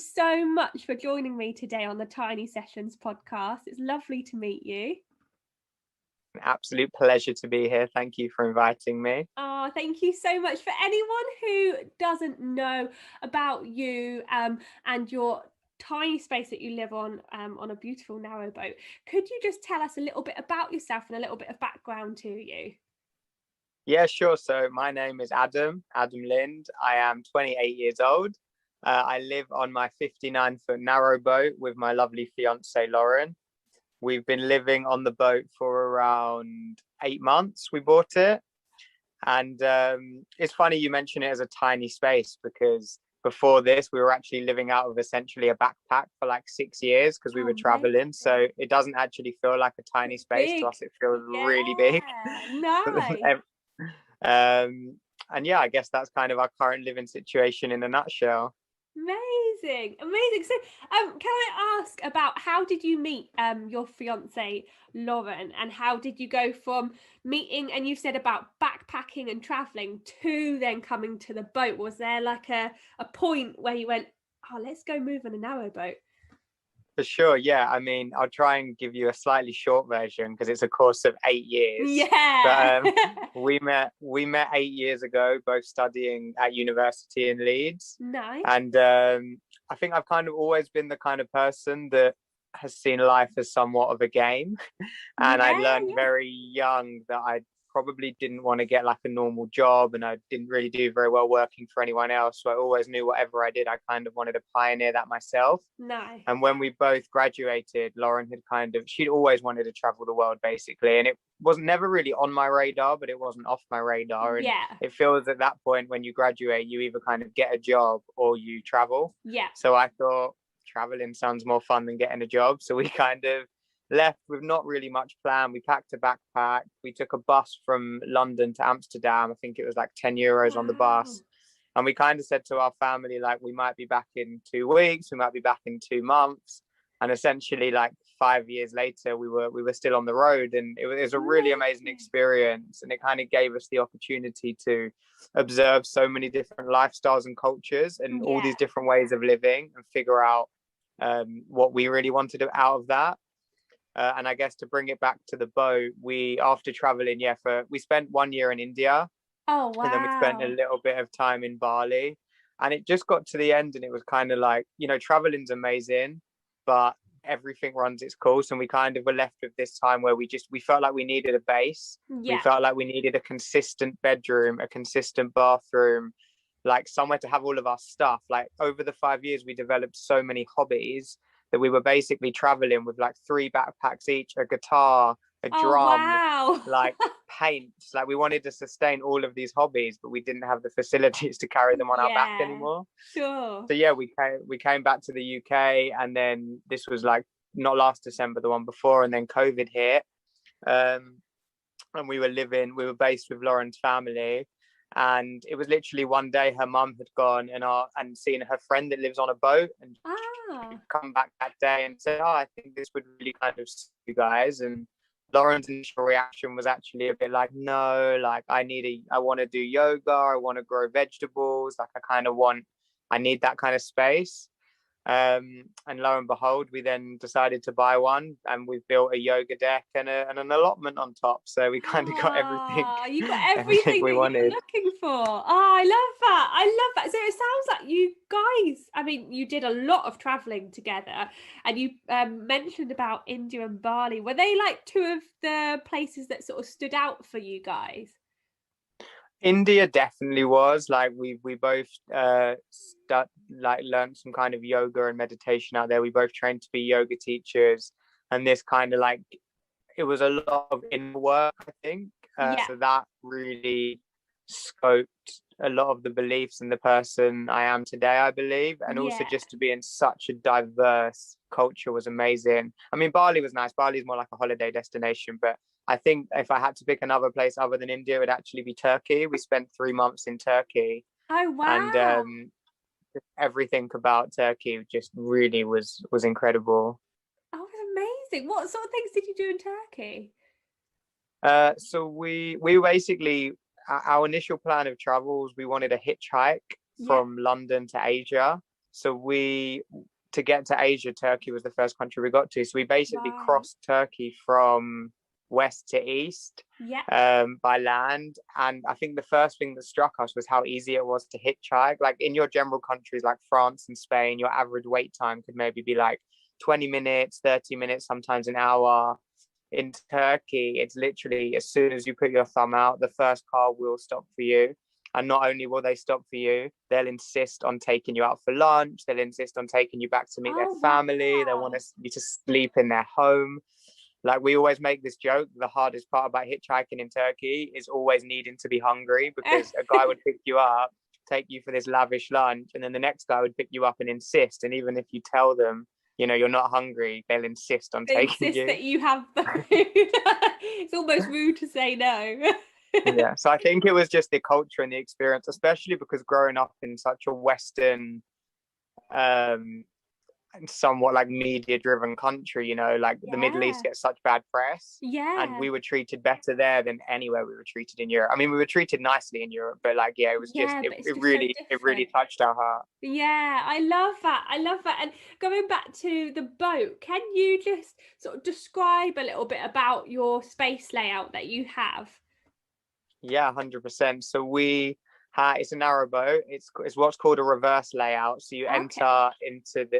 so much for joining me today on the Tiny Sessions podcast. It's lovely to meet you. An absolute pleasure to be here. Thank you for inviting me. Oh, thank you so much. For anyone who doesn't know about you and your tiny space that you live on a beautiful narrowboat, could you just tell us a little bit about yourself and a little bit of background to you? Yeah, sure. So my name is Adam Lind. I am 28 years old. I live on my 59-foot narrowboat with my lovely fiance, Lauren. We've been living on the boat for around 8 months. We bought it. And it's funny you mention it as a tiny space, because before this, we were actually living out of essentially a backpack for like 6 years because we were traveling. So it doesn't actually feel like a tiny space to us. It feels really big. Nice. And yeah, I guess that's kind of our current living situation in a nutshell. Amazing. So can I ask about how did you meet your fiance Lauren, and how did you go from meeting, and you said about backpacking and traveling, to then coming to the boat? Was there like a point where you went, oh, let's go move on a narrowboat? For sure, yeah. I mean, I'll try and give you a slightly short version because it's a course of 8 years. Yeah. But we met 8 years ago, both studying at university in Leeds. Nice. And I think I've kind of always been the kind of person that has seen life as somewhat of a game. And I learned very young that I probably didn't want to get like a normal job, and I didn't really do very well working for anyone else. So I always knew whatever I did, I kind of wanted to pioneer that myself. Nice. And when we both graduated, Lauren she'd always wanted to travel the world basically. And it was never really on my radar, but it wasn't off my radar. And it feels at that point when you graduate, you either kind of get a job or you travel. Yeah. So I thought traveling sounds more fun than getting a job. So we kind of left with not really much plan. We packed a backpack. We took a bus from London to Amsterdam. I think it was like 10 euros on the bus. And we kind of said to our family, like, we might be back in 2 weeks, we might be back in 2 months. And essentially, like 5 years later, we were still on the road, and it was a really amazing experience. And it kind of gave us the opportunity to observe so many different lifestyles and cultures and all these different ways of living, and figure out what we really wanted out of that. And I guess to bring it back to the boat, after traveling, we spent 1 year in India. Oh, wow. And then we spent a little bit of time in Bali. And it just got to the end, and it was kind of like, traveling's amazing, but everything runs its course. And we kind of were left with this time where we felt like we needed a base. We felt like we needed a consistent bedroom, a consistent bathroom, like somewhere to have all of our stuff. Like over the 5 years, we developed so many hobbies that we were basically traveling with like 3 backpacks each, a guitar, a drum, like paints. Like we wanted to sustain all of these hobbies, but we didn't have the facilities to carry them on our back anymore. Sure. So yeah, we came back to the UK, and then this was like not last December, the one before, and then COVID hit. And we were based with Lauren's family. And it was literally one day her mum had gone and seen her friend that lives on a boat, and come back that day and said, oh, I think this would really kind of suit you guys. And Lauren's initial reaction was actually a bit like, no, like I want to do yoga, I want to grow vegetables, like I need that kind of space. And lo and behold, we then decided to buy one, and we've built a yoga deck and an allotment on top. So we kind of got everything. You got everything we wanted. You were looking for. Oh, I love that. So it sounds like you guys, I mean, you did a lot of traveling together, and you mentioned about India and Bali. Were they like 2 of the places that sort of stood out for you guys? India definitely was. Like we both learned some kind of yoga and meditation out there. We both trained to be yoga teachers, and this kind of like, it was a lot of inner work, I think. So that really scoped a lot of the beliefs and the person I am today, I believe. And also just to be in such a diverse culture was amazing. I mean, Bali was nice. Bali is more like a holiday destination, but I think if I had to pick another place other than India, it would actually be Turkey. We spent 3 months in Turkey. Oh, wow. And everything about Turkey just really was incredible. Oh, amazing. What sort of things did you do in Turkey? So we basically, our initial plan of travels, we wanted a hitchhike from London to Asia. So to get to Asia, Turkey was the first country we got to. So we basically Right. crossed Turkey from west to east, Yeah. by land. And I think the first thing that struck us was how easy it was to hitchhike. Like in your general countries like France and Spain, your average wait time could maybe be like 20 minutes, 30 minutes, sometimes an hour. In Turkey, it's literally as soon as you put your thumb out, the first car will stop for you. And not only will they stop for you, they'll insist on taking you out for lunch. They'll insist on taking you back to meet their Oh, family. They want wow. you to sleep in their home. Like we always make this joke, the hardest part about hitchhiking in Turkey is always needing to be hungry, because a guy would pick you up, take you for this lavish lunch, and then the next guy would pick you up and insist. And even if you tell them, you're not hungry, they'll insist on They taking insist you. that you have the food. It's almost rude to say no. Yeah. So I think it was just the culture and the experience, especially because growing up in such a Western, um, and somewhat like media driven country, like the Middle East Yeah. gets such bad press, and Yeah. we were treated better there than anywhere we were treated in Europe. I mean, we were treated nicely in Europe, but like, yeah, it was just, Yeah, it, but it's it just so really, it really different. touched our heart. Yeah, I love that. I love that. And going back to the boat, can you just sort of describe a little bit about your space layout that you have? Yeah, 100%. So it's a narrow boat. It's what's called a reverse layout. So you Okay. enter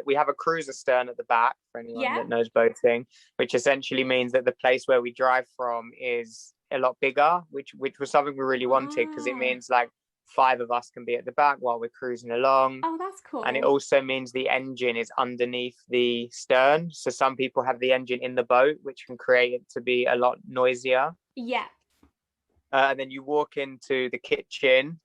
we have a cruiser stern at the back for anyone Yeah. that knows boating, which essentially means that the place where we drive from is a lot bigger, which was something we really wanted, because it Ah. means like five of us can be at the back while we're cruising along. Oh, that's And it cool. also means the engine is underneath the stern. So some people have the engine in the boat, which can create it to be a lot noisier. Yeah. And then you walk into the kitchen,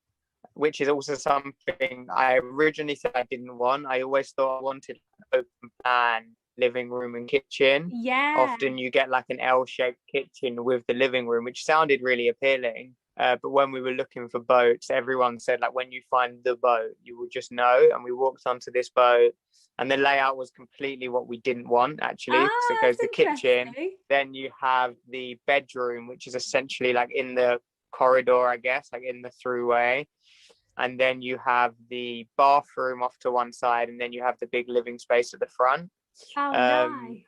which is also something I originally said I didn't want. I always thought I wanted an open plan living room and kitchen. Yeah. Often you get like an L-shaped kitchen with the living room, which sounded really appealing. But when we were looking for boats, everyone said like when you find the boat, you will just know. And we walked onto this boat, and the layout was completely what we didn't want actually, because it Ah, goes that's the kitchen, interesting. then you have the bedroom, which is essentially like in the corridor, I guess, like in the throughway, and then you have the bathroom off to one side, and then you have the big living space at the front. Oh, um nice.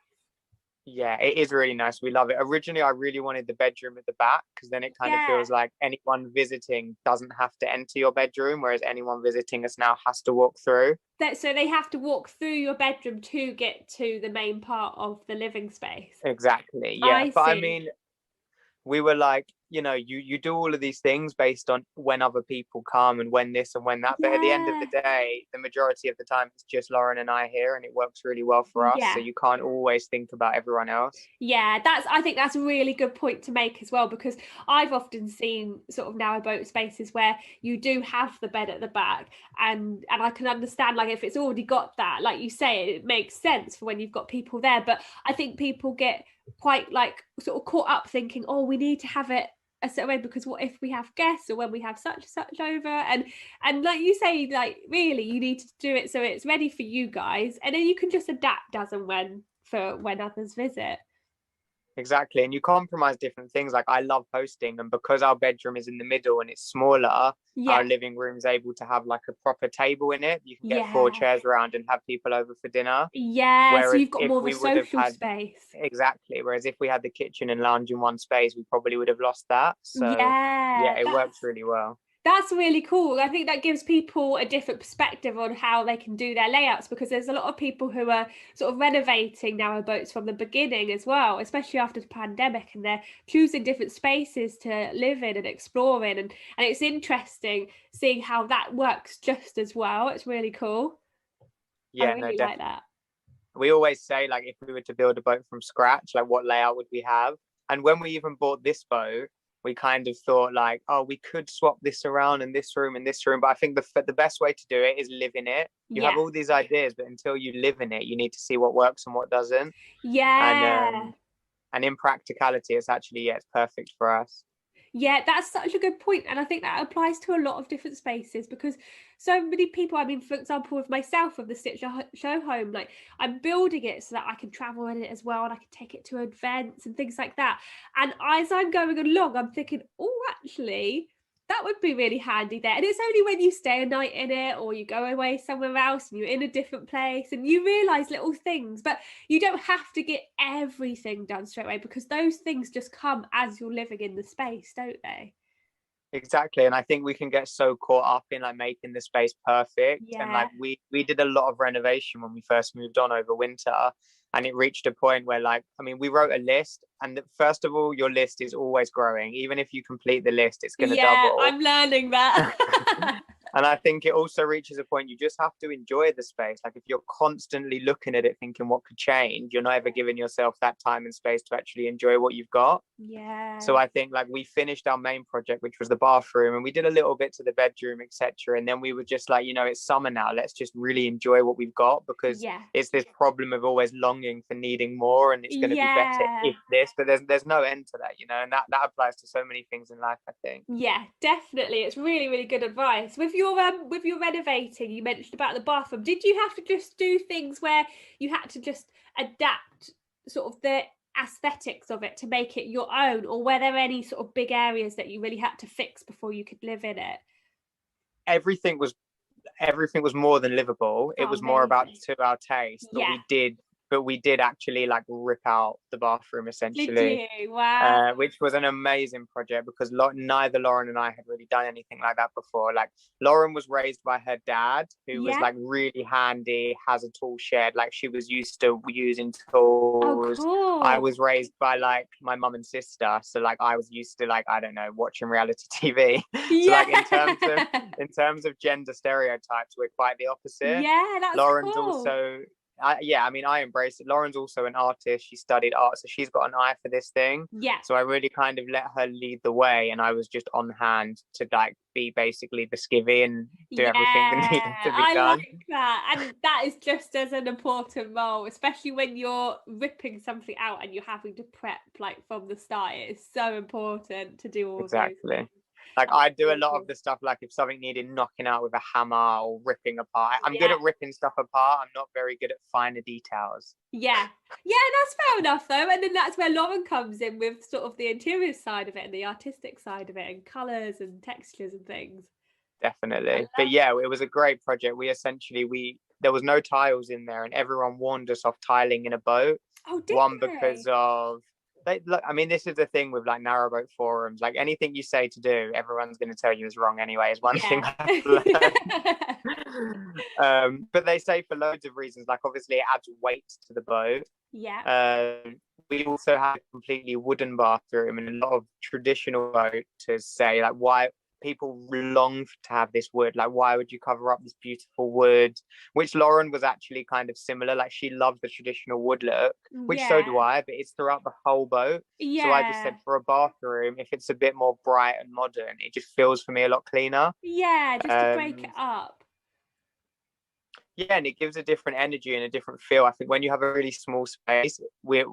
yeah, it is really nice. We love it. Originally I really wanted the bedroom at the back, because then it kind of Yeah. feels like anyone visiting doesn't have to enter your bedroom, whereas anyone visiting us now has to walk through. So they have to walk through your bedroom to get to the main part of the living space. Exactly, yeah. I But I see. mean, we were like, you do all of these things based on when other people come and when this and when that. But at the end of the Yeah. day, the majority of the time, it's just Lauren and I here, and it works really well for us. So Yeah. you can't always think about everyone else. Yeah, I think that's a really good point to make as well, because I've often seen sort of narrow boat spaces where you do have the bed at the back, and I can understand, like, if it's already got that, like you say, it makes sense for when you've got people there. But I think people get quite like sort of caught up thinking, oh, we need to have it a certain way, because what if we have guests, or when we have such over, and like you say, like really you need to do it so it's ready for you guys, and then you can just adapt as and when for when others visit. Exactly. And you compromise different things. Like I love hosting, and because our bedroom is in the middle and it's smaller, our Yeah. living room is able to have like a proper table in it. You can get four Yeah. chairs around and have people over for dinner. Yeah, so Whereas you've got if more of a we would have social had space. Exactly. Whereas if we had the kitchen and lounge in one space, we probably would have lost that. So yeah, Yeah, it works really well. that's really cool. I think that gives people a different perspective on how they can do their layouts, because there's a lot of people who are sort of renovating narrow boats from the beginning as well, especially after the pandemic, and they're choosing different spaces to live in and explore in, and it's interesting seeing how that works just as well. It's really cool. I Yeah, no, really like definitely. that. We always say like if we were to build a boat from scratch, like what layout would we have? And when we even bought this boat, we kind of thought like, oh, we could swap this around in this room and this room. But I think the best way to do it is live in it. You have Yeah. all these ideas, but until you live in it, you need to see what works and what doesn't. And Yeah. um, and in practicality, it's actually, yeah, it's perfect for us. Yeah, that's such a good point. And I think that applies to a lot of different spaces, because so many people, I mean, for example, with myself with the Stitch Show Home, like I'm building it so that I can travel in it as well, and I can take it to events and things like that. And as I'm going along, I'm thinking, oh, actually, that would be really handy there. And it's only when you stay a night in it or you go away somewhere else and you're in a different place and you realize little things, but you don't have to get everything done straight away, because those things just come as you're living in the space, don't they? Exactly. And I think we can get so caught up in like making the space perfect. And Yeah. like we did a lot of renovation when we first moved on over winter. And it reached a point where, like, I mean, we wrote a list, and first of all, your list is always growing. Even if you complete the list, it's going to Yeah, double. I'm learning that. And I think it also reaches a point you just have to enjoy the space. Like if you're constantly looking at it thinking what could change, you're not ever giving yourself that time and space to actually enjoy what you've got. Yeah. So I think like we finished our main project, which was the bathroom, and we did a little bit to the bedroom, etc. And then we were just like, it's summer now, let's just really enjoy what we've got, because Yeah. it's this problem of always longing for needing more, and it's going to be better Yeah. if this, but there's no end to that, and that applies to so many things in life, I think. Yeah, definitely. It's really, really good advice. With your renovating, you mentioned about the bathroom. Did you have to just do things where you had to just adapt sort of the aesthetics of it to make it your own, or were there any sort of big areas that you really had to fix before you could live in it? Everything was more than livable. It Oh, was more about amazing. to our taste, Yeah. but we did actually like rip out the bathroom Did essentially, you? Wow. which was an amazing project because neither Lauren and I had really done anything like that before. Like Lauren was raised by her dad, who was Yeah. like really handy, has a tool shed, like she was used to using Oh, tools. I cool. was raised by like my mum and sister, so like I was used to like, I don't know, watching reality TV. So like Yeah. in terms of gender stereotypes, we're quite the opposite. Yeah, that's Lauren's cool. also yeah, I mean, I embrace it. Lauren's also an artist. She studied art, so she's got an eye for this thing. Yeah. So I really kind of let her lead the way, and I was just on hand to like be basically the skivvy and do everything that Yeah, needed to be I done. like that. And that is just as an important role, especially when you're ripping something out and you're having to prep like from the start. It is so important to do all those Exactly. things. Like That's I do a really lot of cool. the stuff, like if something needed knocking out with a hammer or ripping apart. I'm good Yeah, at ripping stuff apart. I'm not very good at finer details. yeah. Yeah, that's fair enough though. And then that's where Lauren comes in with sort of the interior side of it and the artistic side of it and colours and textures and things. I Definitely. But love yeah, it was a great project. We there was no tiles in there, and everyone warned us off tiling in a boat. Oh, did One, because they? of they look, I mean, this is the thing with like narrowboat forums. Like anything you say to do, everyone's going to tell you is wrong anyway. Is one thing Yeah. I've learned. But they say for loads of reasons. Like obviously, it adds weight to the boat. Yeah. We also have a completely wooden bathroom, and a lot of traditional boaters say like, why people long to have this wood, like why would you cover up this beautiful wood, which Lauren was actually kind of similar, like she loved the traditional wood look, which so do Yeah. I, but it's throughout the whole boat. So I just said Yeah. for a bathroom, if it's a bit more bright and modern, it just feels for me a lot cleaner. Yeah, just to break it um up. yeah, and it gives a different energy and a different feel. I think when you have a really small space,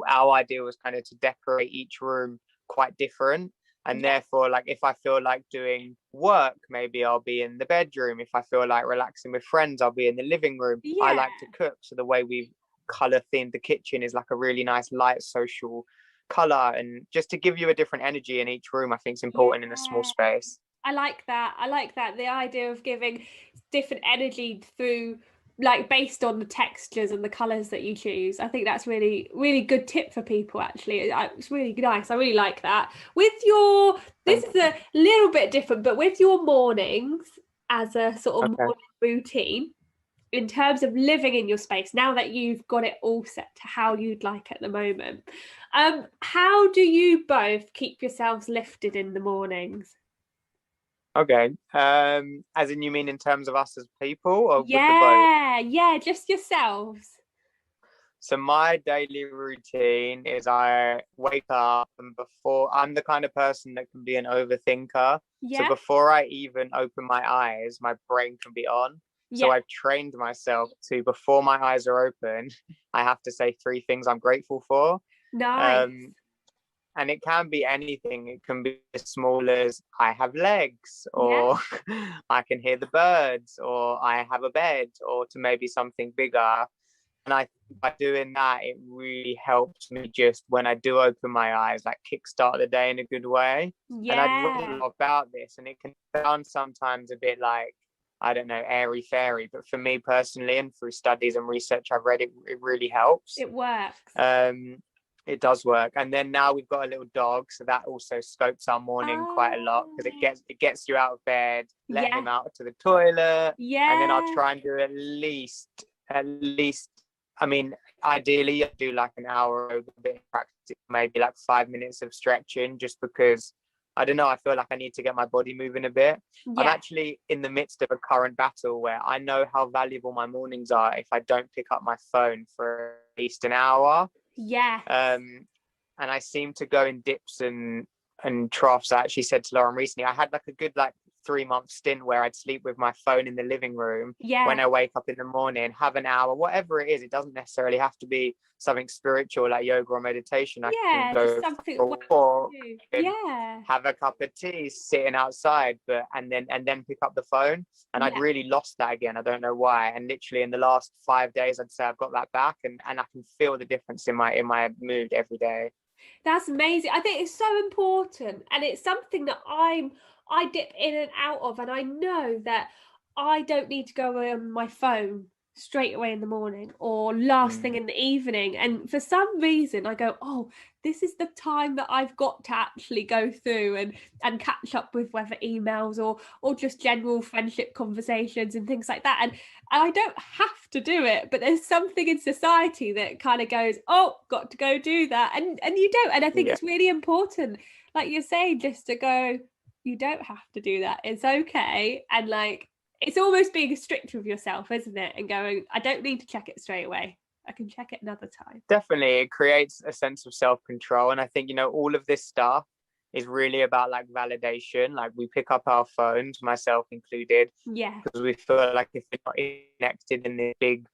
our idea was kind of to decorate each room quite different. And Yeah. therefore, like if I feel like doing work, maybe I'll be in the bedroom. If I feel like relaxing with friends, I'll be in the living room. I Yeah. like to cook, so the way we've color themed the kitchen is like a really nice light social color, and just to give you a different energy in each room, I think is Yeah. important in a small space. I like that. I like that. The idea of giving different energy through, like, based on the textures and the colors that you choose. I think that's really, really good tip for people, actually. It's really nice. I really like that. With your, this Thank is you. a little bit different, but with your mornings as a sort of Okay. morning routine, in terms of living in your space, now that you've got it all set to how you'd like at the moment, how do you both keep yourselves lifted in the mornings? Okay. As in, you mean in terms of us as people or with the boat? Yeah, yeah, just yourselves. So my daily routine is I wake up, and before, I'm the kind of person that can be an overthinker. So Yeah, before I even open my eyes, my brain can be on. So yeah, I've trained myself to, before my eyes are open, I have to say three things I'm grateful for. nice. Um, and it can be anything. It can be as small as I have legs, Yeah, or I can hear the birds, or I have a bed, or to maybe something bigger. I think by doing that, it really helps me just when I do open my eyes, like kickstart the day in a good way. And I'd read a Yeah. lot about this, and it can sound sometimes a bit like, I don't know, airy fairy, but for me personally, and through studies and research I've read, it really helps. It works. Um, it does work. And then now we've got a little dog, so that also scopes our morning quite a lot, because Oh, it gets you out of bed, let yeah. him out to the toilet, and then I'll Yeah. try and do at least, I mean, ideally I do like an hour of a bit of practice, maybe like 5 minutes of stretching, just because I don't know, I feel like I need to get my body moving a bit. I'm Yeah. actually in the midst of a current battle where I know how valuable my mornings are if I don't pick up my phone for at least an hour. Yes. And I seem to go in dips and troughs. I actually said to Lauren recently, I had like a good like 3 month stint where I'd sleep with my phone in the living room. Yeah. When I wake up in the morning, have an hour, whatever it is. It doesn't necessarily have to be something spiritual like yoga or meditation. I can Yeah. Just go something for well a walk to do. and Yeah. have a cup of tea sitting outside, but and then pick up the phone. And I'd Yeah. really lost that again. I don't know why. And literally in the last 5 days, I'd say I've got that back, and I can feel the difference in my mood every day. That's amazing. I think it's so important, and it's something that I dip in and out of, and I know that I don't need to go on my phone straight away in the morning or last thing Mm, in the evening. And for some reason, I go, oh, this is the time that I've got to actually go through and catch up with whether emails or just general friendship conversations and things like that. And I don't have to do it, but there's something in society that kind of goes, oh, got to go do that, and you don't. And I think yeah. it's really important, like you're saying, just to go, you don't have to do that, it's okay. And like, it's almost being strict with yourself, isn't it, and going, I don't need to check it straight away, I can check it another time. Definitely, it creates a sense of self-control. And I think, all of this stuff is really about like validation. Like we pick up our phones, myself included, Yeah. because we feel like if we're not connected in this big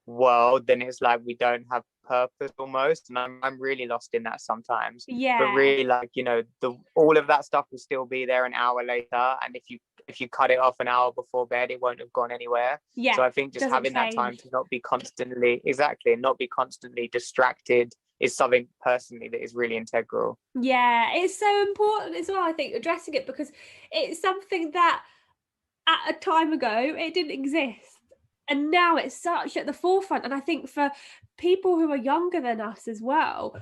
world, then it's like we don't have purpose almost. And I'm really lost in that sometimes. But Yeah. really, like, the all of that stuff will still be there an hour later. And if you cut it off an hour before bed, it won't have gone anywhere. Yeah. So I think just Doesn't having that time change. to not be constantly distracted is something personally that is really integral. Yeah, it's so important as well, I think, addressing it, because it's something that at a time ago it didn't exist, and now it's such at the forefront. And I think for people who are younger than us as well,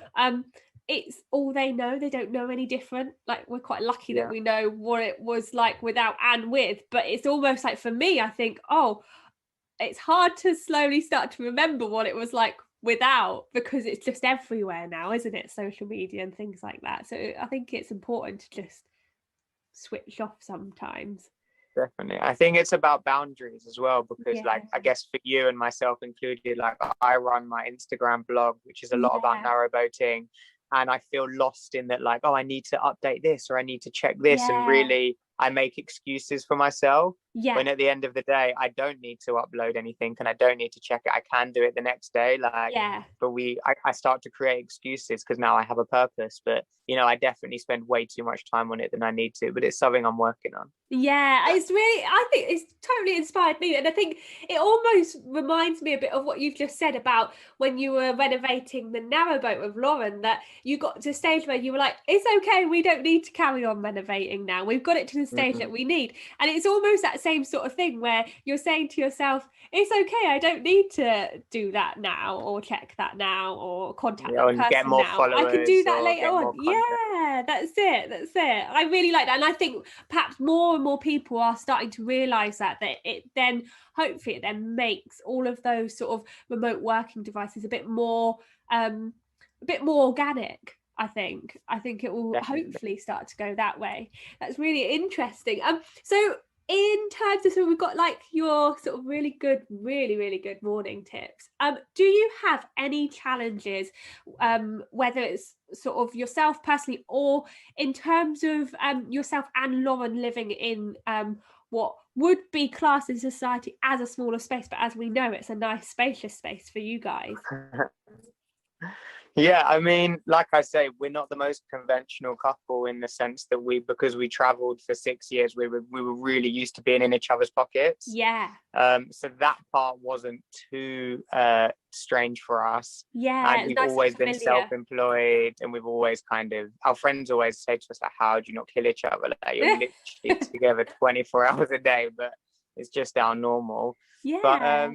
it's all they know. They don't know any different. Like, we're quite lucky that Yeah. we know what it was like without and with, but it's almost like, for me, I think, oh, it's hard to slowly start to remember what it was like without, because it's just everywhere now, isn't it, social media and things like that. So I think it's important to just switch off sometimes. Definitely. I think it's about boundaries as well, because Yeah. like I guess for you and myself included, like I run my Instagram blog, which is a lot about Yeah. narrowboating. And I feel lost in that, like, oh, I need to update this or I need to check this. And Yeah. really I make excuses for myself, Yeah. when at the end of the day, I don't need to upload anything and I don't need to check it. I can do it the next day. Like, Yeah. but I start to create excuses because now I have a purpose. But I definitely spend way too much time on it than I need to. But it's something I'm working on. Yeah, it's really, I think it's totally inspired me. And I think it almost reminds me a bit of what you've just said about when you were renovating the narrowboat with Lauren, that you got to a stage where you were like, it's okay, we don't need to carry on renovating now. We've got it to the stage that Mm, we need. And it's almost that same sort of thing where you're saying to yourself, it's okay, I don't need to do that now or check that now or contact that and get person more now. I can do followers that or later get on. more content. Yeah, that's it. That's it. I really like that. And I think perhaps more and more people are starting to realize that it then, hopefully it then makes all of those sort of remote working devices a bit more organic. I think it will Definitely. hopefully start to go that way. That's really interesting. So in terms of, so we've got like your sort of really good, really, really good morning tips. Do you have any challenges, whether it's sort of yourself personally or in terms of yourself and Lauren living in what would be classed in society as a smaller space, but as we know, it's a nice spacious space for you guys? Yeah, I mean, like I say, we're not the most conventional couple in the sense that because we traveled for 6 years, we were really used to being in each other's pockets. Yeah. So that part wasn't too strange for us. Yeah, And it's we've nice and always been familiar. self-employed, and we've always our friends always say to us, like, how do you not kill each other? Like, you're literally together 24 hours a day, but it's just our normal. But Yeah.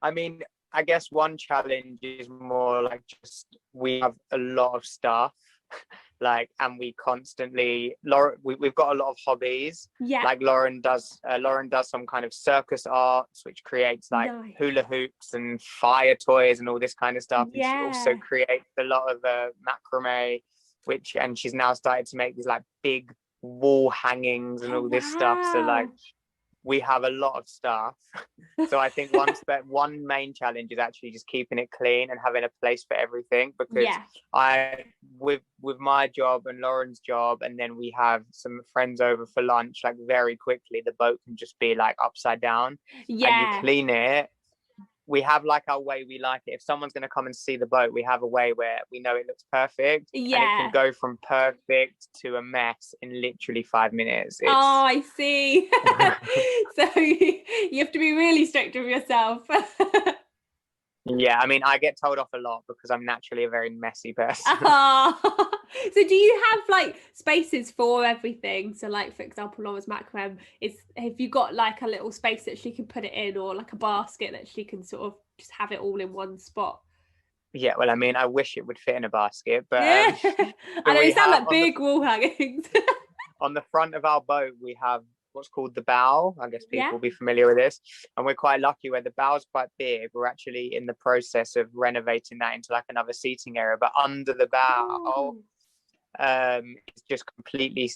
I mean, I guess one challenge is more like just we have a lot of stuff, like, and we constantly, Lauren, we've got a lot of hobbies. Yeah. Like Lauren does some kind of circus arts, which creates like Nice. hula hoops and fire toys and all this kind of stuff. And she also Yeah. creates a lot of macrame, and she's now started to make these like big wall hangings and Oh, all this stuff. So like wow. we have a lot of stuff. So I think one main challenge is actually just keeping it clean and having a place for everything, because Yeah. I with my job and Lauren's job, and then we have some friends over for lunch, like very quickly the boat can just be like upside down, and you Yeah. clean it. We have like our way we like it. If someone's going to come and see the boat, we have a way where we know it looks perfect, and it can Yeah. go from perfect to a mess in literally 5 minutes. Oh, It's I see. So you have to be really strict with yourself. Yeah, I mean, I get told off a lot because I'm naturally a very messy person. Oh. So do you have like spaces for everything? So like for example, Laura's macrame is, have you got like a little space that she can put it in, or like a basket that she can sort of just have it all in one spot? Yeah, well, I mean, I wish it would fit in a basket, but Yeah. I so know, we you sound have like big wall hangings. on the front of our boat, we have what's called the bow. I guess Yeah. people will be familiar with this, and we're quite lucky where the bow is quite big. We're actually in the process of renovating that into like another seating area, but under the bow, Oh. it's just completely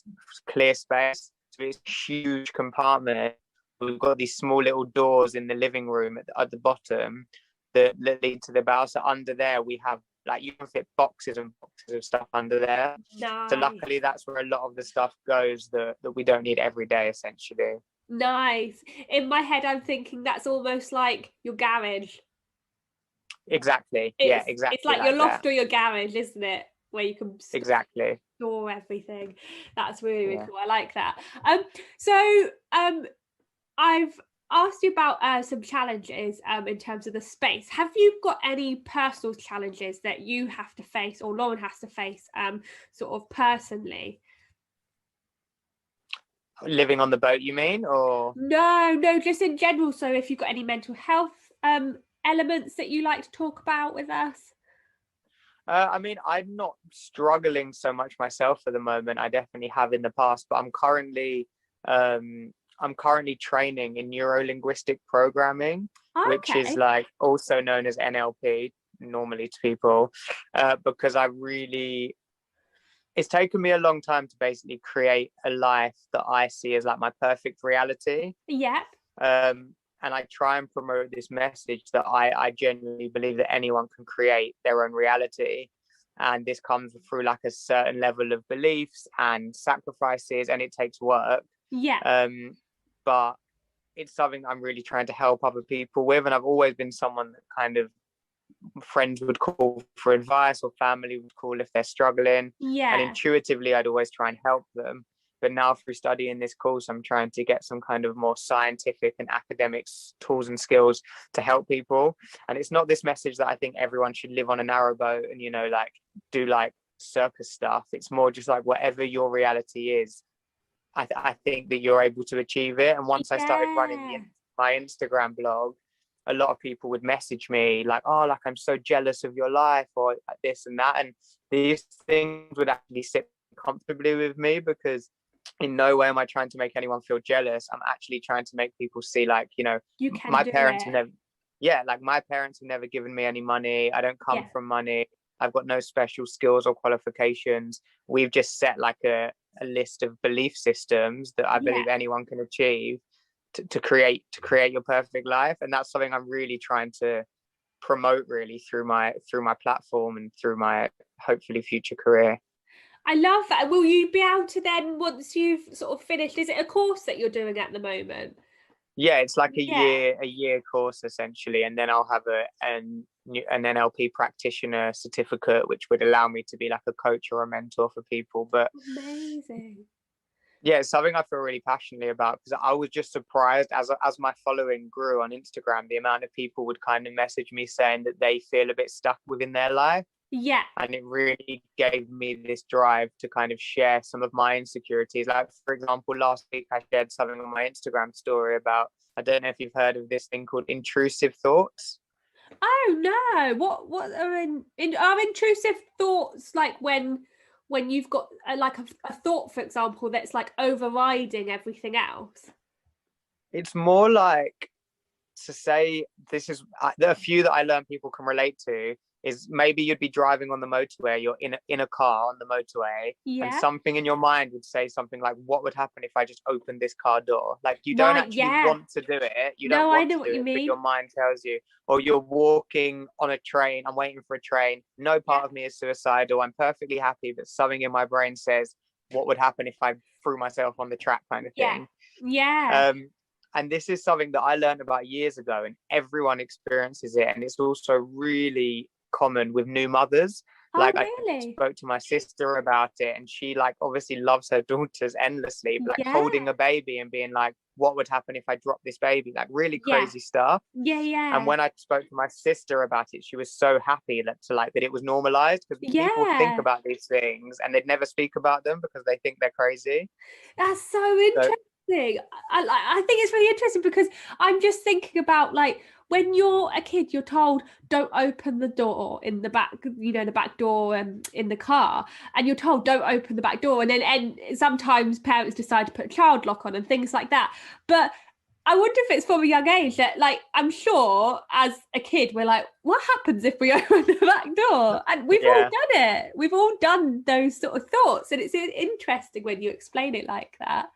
clear space. So it's a huge compartment. We've got these small little doors in the living room at the bottom that lead to the bow. So under there, we have like you can fit boxes and boxes of stuff under there. So Nice. luckily, that's where a lot of the stuff goes that we don't need every day, essentially. Nice. In my head, I'm thinking that's almost like your garage. Exactly. Yeah, It's exactly like your like that. loft or your garage, isn't it? Where you can Exactly. store everything. That's really, really Yeah. cool. I like that. So I've asked you about some challenges in terms of the space. Have you got any personal challenges that you have to face, or Lauren has to face, sort of personally? Living on the boat, you mean, or? No, just in general. So if you've got any mental health elements that you like to talk about with us. I mean, I'm not struggling so much myself at the moment. I definitely have in the past, but I'm currently training in neuro linguistic programming, which is Okay. like also known as NLP normally to people, because it's taken me a long time to basically create a life that I see as like my perfect reality. Yep. And I try and promote this message that I genuinely believe that anyone can create their own reality. And this comes through like a certain level of beliefs and sacrifices, and it takes work. Yeah. But it's something I'm really trying to help other people with. And I've always been someone that kind of friends would call for advice, or family would call if they're struggling. And Yeah. intuitively, I'd always try and help them. But now, through studying this course, I'm trying to get some kind of more scientific and academic tools and skills to help people. And it's not this message that I think everyone should live on a narrowboat and, like do like circus stuff. It's more just like whatever your reality is, I think that you're able to achieve it. And once I started running Yeah. my Instagram blog, a lot of people would message me like, oh, like I'm so jealous of your life, or like this and that. And these things would actually sit comfortably with me, because in no way am I trying to make anyone feel jealous. I'm actually trying to make people see, like, You can my do parents have it. never, yeah, like my parents have never given me any money. I don't come Yeah. from money. I've got no special skills or qualifications. We've just set like a list of belief systems that I Yeah. believe anyone can achieve to create your perfect life. And that's something I'm really trying to promote really through my platform and through my hopefully future career. I love that. Will you be able to then, once you've sort of finished, is it a course that you're doing at the moment? Yeah, it's like Yeah. a year course essentially, and then I'll have a an NLP practitioner certificate, which would allow me to be like a coach or a mentor for people. But Amazing. yeah, it's something I feel really passionately about, because I was just surprised as my following grew on Instagram, the amount of people would kind of message me saying that they feel a bit stuck within their life. Yeah. And it really gave me this drive to kind of share some of my insecurities. Like, for example, last week I shared something on my Instagram story about, I don't know if you've heard of this thing called intrusive thoughts. Oh no. What are are intrusive thoughts like when you've got a thought, for example, that's like overriding everything else? It's more like, to say, this is there are a few that I learned people can relate to, is maybe you'd be driving on the motorway, you're in a car on the motorway, and Yeah. something in your mind would say something like, what would happen if I just opened this car door? Like, you don't Right, actually yeah. want to do it, you don't No, I want know to what do you it, but mean. your mind tells you. Or you're walking on a train, I'm waiting for a train, no Yeah. part of me is suicidal, I'm perfectly happy, but something in my brain says, what would happen if I threw myself on the track, kind of Yeah. thing. Yeah. And this is something that I learned about years ago, and everyone experiences it. And it's also really common with new mothers. Oh, Like, I really? spoke to my sister about it, and she, like, obviously loves her daughters endlessly, but like Yeah. holding a baby and being like, what would happen if I drop this baby? Like, really Yeah. crazy stuff. Yeah, And yeah. when I spoke to my sister about it, she was so happy that it was normalized, because people think Yeah. about these things and they'd never speak about them because they think they're crazy. That's so So interesting. I think it's really interesting because I'm just thinking about like when you're a kid, you're told don't open the door in the back, the back door in the car, and you're told don't open the back door, and sometimes parents decide to put a child lock on and things like that. But I wonder if it's from a young age that, like, I'm sure as a kid we're like, what happens if we open the back door? And we've all yeah. done it. We've all done those sort of thoughts, and it's interesting when you explain it like that.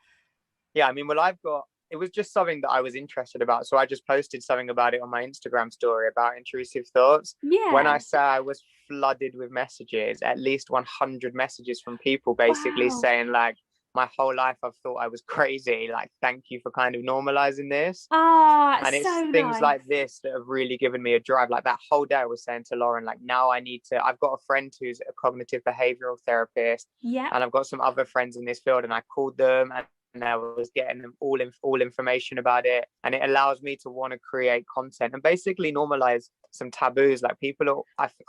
Yeah, I mean, well, it was just something that I was interested about. So I just posted something about it on my Instagram story about intrusive thoughts. When I Yeah. say I was flooded with messages, at least 100 messages from people basically Wow. saying, like, my whole life I've thought I was crazy. Like, thank you for kind of normalizing this. Ah, And it's so things nice. like this that have really given me a drive. Like, that whole day I was saying to Lauren, like, now I've got a friend who's a cognitive behavioral therapist, Yeah. and I've got some other friends in this field, and I called them, and I was getting them all information about it. And it allows me to want to create content and basically normalize some taboos. Like,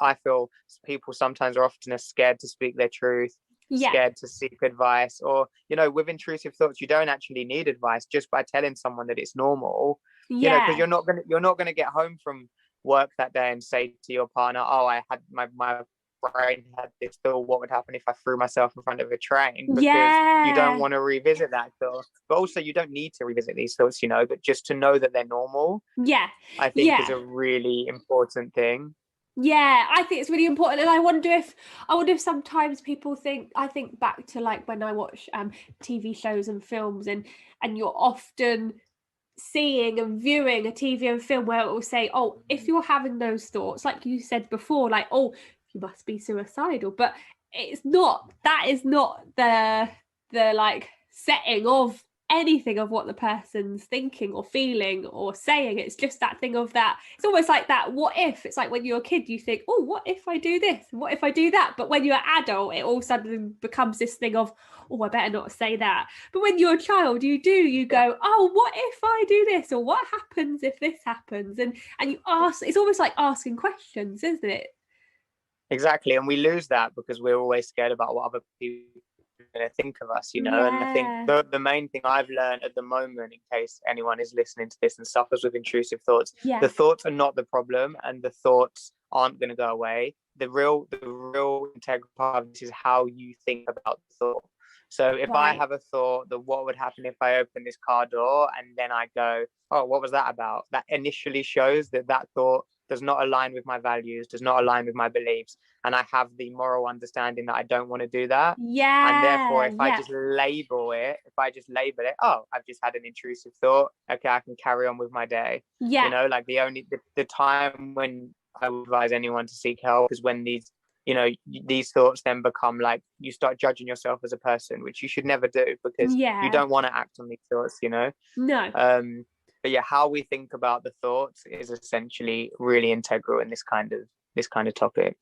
I feel people sometimes are often scared to speak their truth, Yeah. scared to seek advice, or, with intrusive thoughts, you don't actually need advice. Just by telling someone that it's normal, because Yeah. you're not gonna get home from work that day and say to your partner, oh, I had my brain had this thought, what would happen if I threw myself in front of a train? Because you don't Yeah. want to revisit that thought. But also, you don't need to revisit these thoughts, but just to know that they're normal, Yeah. I think, is Yeah. a really important thing. Yeah, I think it's really important, and I wonder if sometimes people think. I think back to like when I watch TV shows and films, and you're often seeing and viewing a TV and film where it will say, oh, if you're having those thoughts, like you said before, like, oh, you must be suicidal. But it's not, that is not the like setting of anything of what the person's thinking or feeling or saying. It's just that thing of that. It's almost like that what if. It's like when you're a kid, you think, oh, what if I do this? What if I do that? But when you're an adult, it all suddenly becomes this thing of, oh, I better not say that. But when you're a child, you go, oh, what if I do this? Or what happens if this happens? And you ask, it's almost like asking questions, isn't it? Exactly. And we lose that because we're always scared about what other people are going to think of us, And I think Yeah. the main thing I've learned at the moment, in case anyone is listening to this and suffers with intrusive thoughts, the Yeah. thoughts are not the problem, and the thoughts aren't going to go away. The real integral part of this is how you think about the thought. So if I Right. have a thought that what would happen if I open this car door, and then I go, oh, what was that about? That initially shows that thought does not align with my values, does not align with my beliefs, and I have the moral understanding that I don't want to do that. And therefore, Yeah. Yeah. if I just label it, oh, I've just had an intrusive thought, okay, I can carry on with my day. Yeah. Like, the time when I would advise anyone to seek help is when these thoughts then become like, you start judging yourself as a person, which you should never do, because you Yeah. don't want to act on these thoughts. No. Um, But yeah, how we think about the thoughts is essentially really integral in this kind of topic.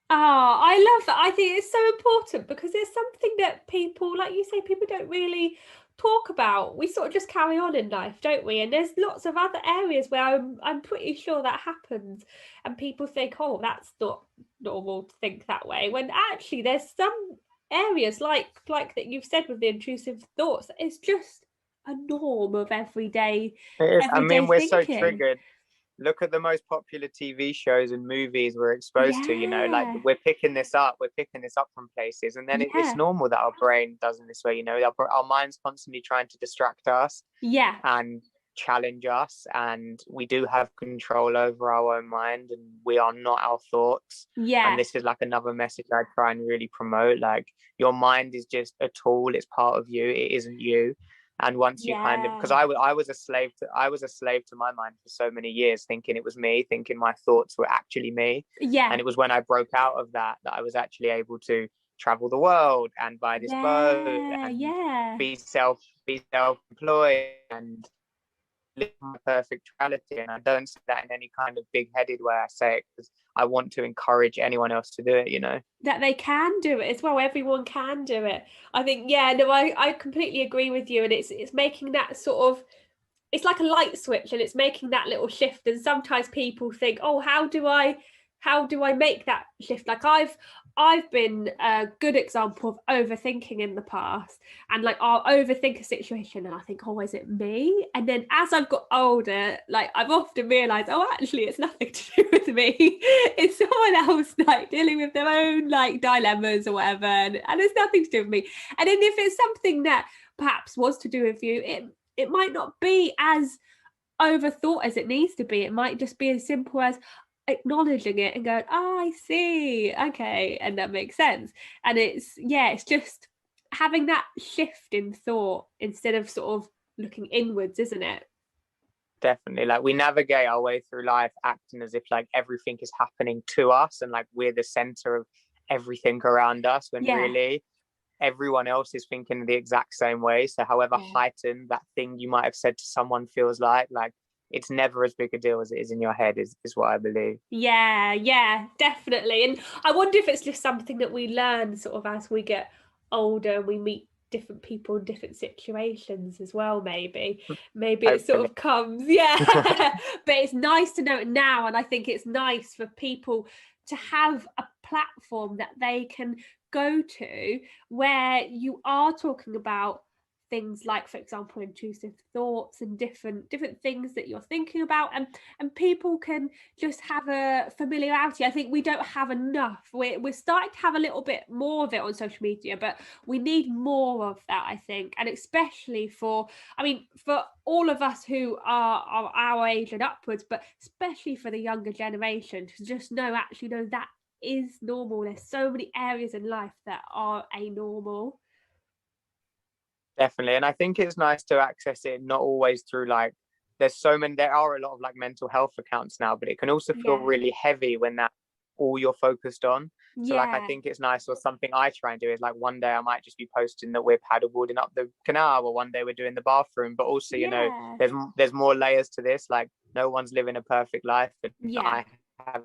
Oh, I love that. I think it's so important because it's something that people, like you say, people don't really talk about. We sort of just carry on in life, don't we? And there's lots of other areas where I'm pretty sure that happens, and people think, oh, that's not normal to think that way. When actually, there's some areas like that you've said with the intrusive thoughts. It's just a norm of It is. I everyday mean, we're so thinking. triggered. Look at the most popular TV shows and movies we're exposed to, like Yeah, we're picking this up from places, and then it's yeah, normal that our brain does in this way, our mind's constantly trying to distract us yeah, and challenge us, and we do have control over our own mind, and we are not our thoughts. And yeah, this is like another message I try and really promote, like your mind is just a tool, it's part of you, it isn't you. And once you kind of, because yeah. I was a slave to my mind for so many years, thinking it was me, thinking my thoughts were actually me. Yeah, And it was when I broke out of that I was actually able to travel the world and buy this boat yeah, and yeah, be self-employed and live my perfect reality. And I don't say that in any kind of big-headed way. I say it because I want to encourage anyone else to do it. that they can do it as well. Everyone can do it. I think, yeah, no, I completely agree with you. And it's making that sort of, it's like a light switch, and it's making that little shift. And sometimes people think, oh, how do I make that shift? Like I've been a good example of overthinking in the past, and like I'll overthink a situation and I think, oh, is it me? And then as I've got older, like I've often realized, oh, actually it's nothing to do with me. It's someone else like dealing with their own like dilemmas or whatever, and it's nothing to do with me. And then if it's something that perhaps was to do with you, it might not be as overthought as it needs to be. It might just be as simple as acknowledging it and going, oh, I see, okay, and that makes sense. And it's just having that shift in thought instead of sort of looking inwards, isn't it? Definitely. Like we navigate our way through life acting as if like everything is happening to us and like we're the center of everything around us, when Yeah, really everyone else is thinking the exact same way. So however yeah, heightened that thing you might have said to someone feels like it's never as big a deal as it is in your head, is what I believe. yeah, definitely. And I wonder if it's just something that we learn sort of as we get older and we meet different people in different situations as well. Maybe it sort Hopefully. of comes, yeah. But it's nice to know it now, and I think it's nice for people to have a platform that they can go to where you are talking about things like, for example, intrusive thoughts and different things that you're thinking about, and people can just have a familiarity. I think we don't have enough. We're starting to have a little bit more of it on social media, but we need more of that, I think. And especially for all of us who are our age and upwards, but especially for the younger generation to just actually know that is normal. There's so many areas in life that are a normal. Definitely. And I think it's nice to access it not always through like there are a lot of like mental health accounts now, but it can also feel Yeah, really heavy when that all you're focused on. So like I yeah, think it's nice, or something I try and do is like one day I might just be posting that we're paddleboarding up the canal, or one day we're doing the bathroom. But also, yeah, there's more layers to this. Like no one's living a perfect life, and yeah. I have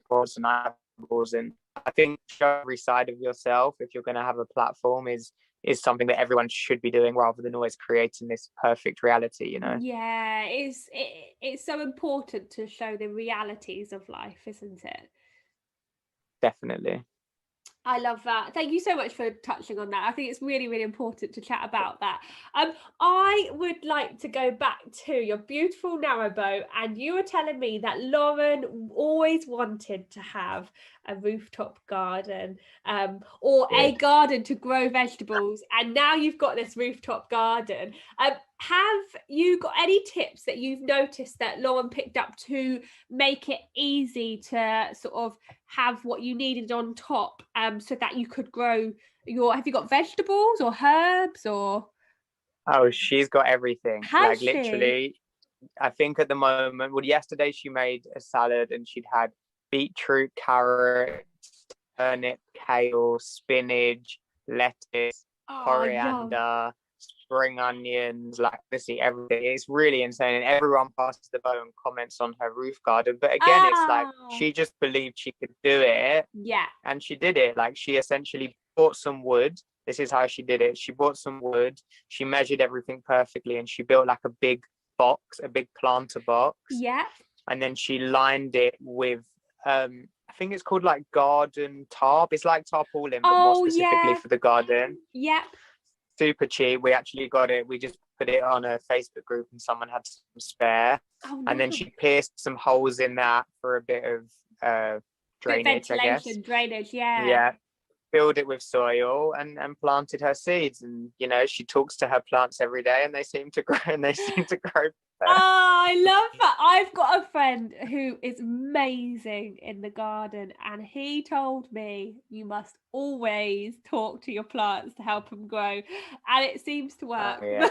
flaws and I have flaws. And I think show every side of yourself if you're gonna have a platform is something that everyone should be doing, rather than always creating this perfect reality. Yeah, it's so important to show the realities of life, isn't it? Definitely. I love that. Thank you so much for touching on that. I think it's really, really important to chat about that. I would like to go back to your beautiful narrowboat, and you were telling me that Lauren always wanted to have a rooftop garden, or a Good. garden to grow vegetables, and now you've got this rooftop garden. Have you got any tips that you've noticed that Lauren picked up to make it easy to sort of have what you needed on top, so that you could grow have you got vegetables or herbs or Oh, she's got everything. has Like she? literally, I think at the moment, well, yesterday she made a salad and she'd had beetroot, carrots, turnip, kale, spinach, lettuce, Oh, yum. coriander. spring onions, like obviously everything. It's really insane. And everyone passes the boat and comments on her roof garden. But again, it's like Oh, she just believed she could do it, yeah. and she did it. Like she essentially bought some wood. This is how she did it. She bought some wood, she measured everything perfectly, and she built like a big box, a big planter box, Yeah. and then she lined it with I think it's called like garden tarp. It's like tarpaulin, but more Oh, specifically yeah. for the garden. Yep. Super cheap. We actually got it. We just put it on a Facebook group, and someone had some spare. Oh, And then nice. she pierced some holes in that for a bit of Bit drainage, I guess. ventilation, drainage, yeah. Yeah, filled it with soil and planted her seeds. And she talks to her plants every day, and they seem to grow. And they seem to grow Oh, better. I love that. I've got a friend who is amazing in the garden, and he told me you must always talk to your plants to help them grow, and it seems to Oh work. yeah.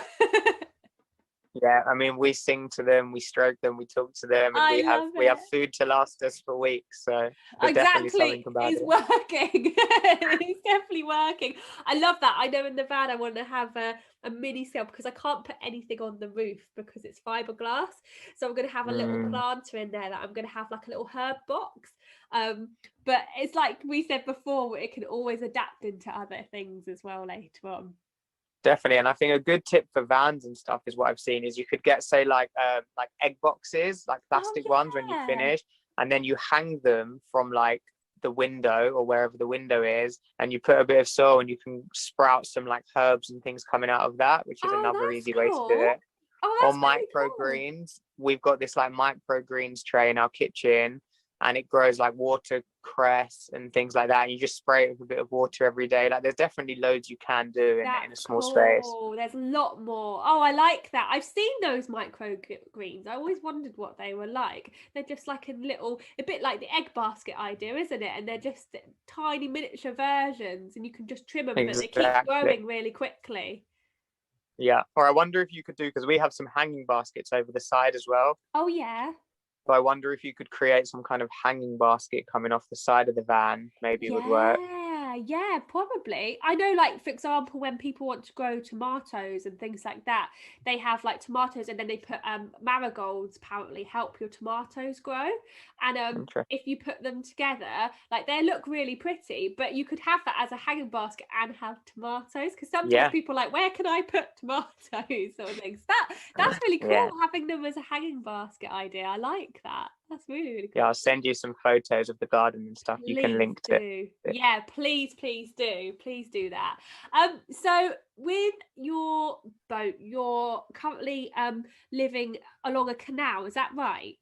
Yeah, I mean, we sing to them, we stroke them, we talk to them, and I we have love we have it. food to last us for weeks. So there's definitely something Exactly. about It's it. working. It's definitely working. I love that. I know in the van I want to have a mini cell because I can't put anything on the roof because it's fiberglass. So I'm going to have a little Mm, planter in there that I'm going to have like a little herb box. But it's like we said before, it can always adapt into other things as well later on. definitely, and I think a good tip for vans and stuff is what I've seen is you could get, say, like egg boxes, like Oh plastic ones when you yeah. finish, and then you hang them from like the window or wherever the window is, and you put a bit of soil, and you can sprout some like herbs and things coming out of that, which is Oh, another that's easy way to do cool. it. Oh, Or that's really cool. microgreens. We've got this like microgreens tray in our kitchen, and it grows like watercress and things like that. And you just spray it with a bit of water every day. Like there's definitely loads you can do in That's a small space. cool. There's a lot more. Oh, I like that. I've seen those microgreens. I always wondered what they were like. They're just like a little, a bit like the egg basket idea, isn't it? And they're just tiny miniature versions, and you can just trim them, but they keep Exactly. growing really quickly. Yeah. Or I wonder if you could do, because we have some hanging baskets over the side as well. Oh yeah. So I wonder if you could create some kind of hanging basket coming off the side of the van. Maybe it would work. Yeah, probably. I know, like, for example, when people want to grow tomatoes and things like that, they have like tomatoes and then they put marigolds apparently help your tomatoes grow. And Interesting. if you put them together, like they look really pretty, but you could have that as a hanging basket and have tomatoes because sometimes Yeah. people are like, where can I put tomatoes sort of things. That's really cool Yeah. having them as a hanging basket idea. I like that. That's really, really Yeah. cool. I'll send you some photos of the garden and stuff. You can Please link to do. it. Yeah, please do. Please do that. So with your boat, you're currently living along a canal, is that right?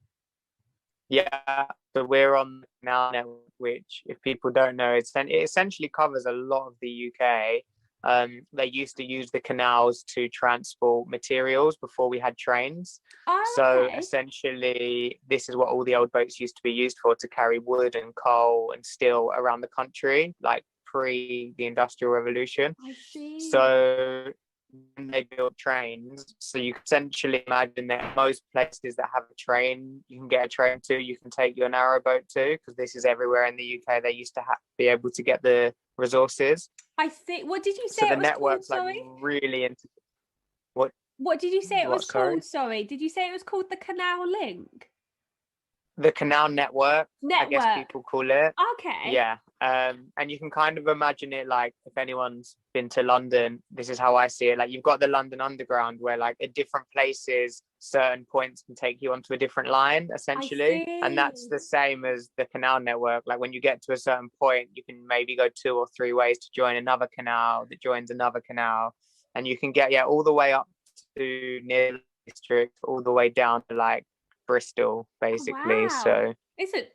Yeah, so we're on the Canal Network, which, if people don't know, it essentially covers a lot of the UK. They used to use the canals to transport materials before we had trains. Oh, So okay. essentially, this is what all the old boats used to be used for, to carry wood and coal and steel around the country, like pre the Industrial Revolution. I see. So when they build trains, so you can essentially imagine that most places that have a train, you can get a train to, you can take your narrowboat to, because this is everywhere in the UK. They used to be able to get the resources. I see. What did you So say the it was called? network's like Sorry. really into what What did you say it was sorry? called? Sorry. Did you say it was called the Canal Link? The Canal Network, I guess Network. people call it. Okay. Yeah. And you can kind of imagine it like, if anyone's been to London, this is how I see it. Like you've got the London Underground, where like at different places, certain points can take you onto a different line, I essentially. And that's see. the same as the Canal Network. Like when you get to a certain point, you can maybe go 2 or 3 ways to join another canal that joins another canal. And you can get, yeah, all the way up to near the district, all the way down to like Bristol, Oh, basically. wow. So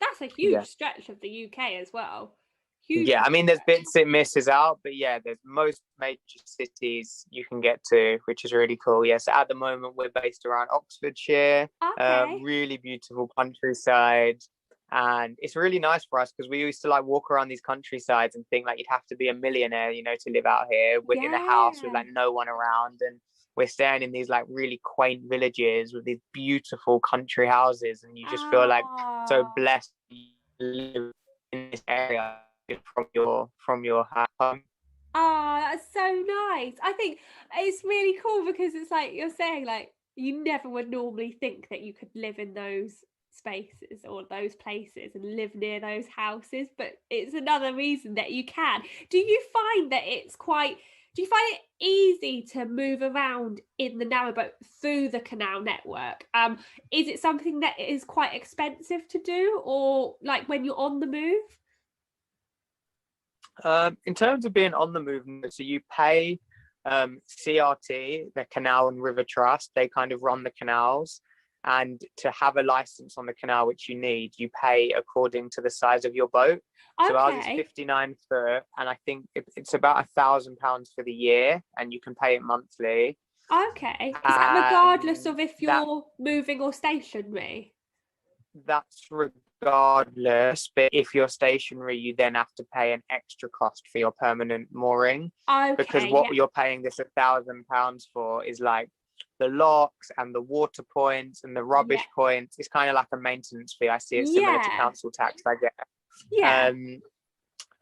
That's a huge yeah. stretch of the UK as well. Huge, Yeah, huge I mean, there's stretch. bits it misses out, but yeah, there's most major cities you can get to, which is really cool. Yes, at the moment we're based around Oxfordshire, Okay. really beautiful countryside, and it's really nice for us because we used to like walk around these countrysides and think like you'd have to be a millionaire, to live out here in a house with Yeah. like no one around, and we're staying in these like really quaint villages with these beautiful country houses, and you just feel like so Oh, blessed to live in this area from your home. Oh, that's so nice. I think it's really cool because it's like you're saying, like, you never would normally think that you could live in those spaces or those places and live near those houses, but it's another reason that you can. Do you find that do you find it easy to move around in the narrowboat through the canal network? Is it something that is quite expensive to do, or like when you're on the move? In terms of being on the move, so you pay CRT, the Canal and River Trust. They kind of run the canals, and to have a license on the canal, which you need, you pay according to the size of your boat. So ours is Okay. 59 foot, and I think it's about £1,000 for the year, and you can pay it monthly. Okay. Is that regardless And of if that you're moving or stationary? that's regardless. But if you're stationary, you then have to pay an extra cost for your permanent mooring, because Okay, what yeah. you're paying this £1,000 for is like the locks and the water points and the Yeah. rubbish points. It's kind of like a maintenance fee. I see it similar to Yeah. council tax, I get. Yeah. Um,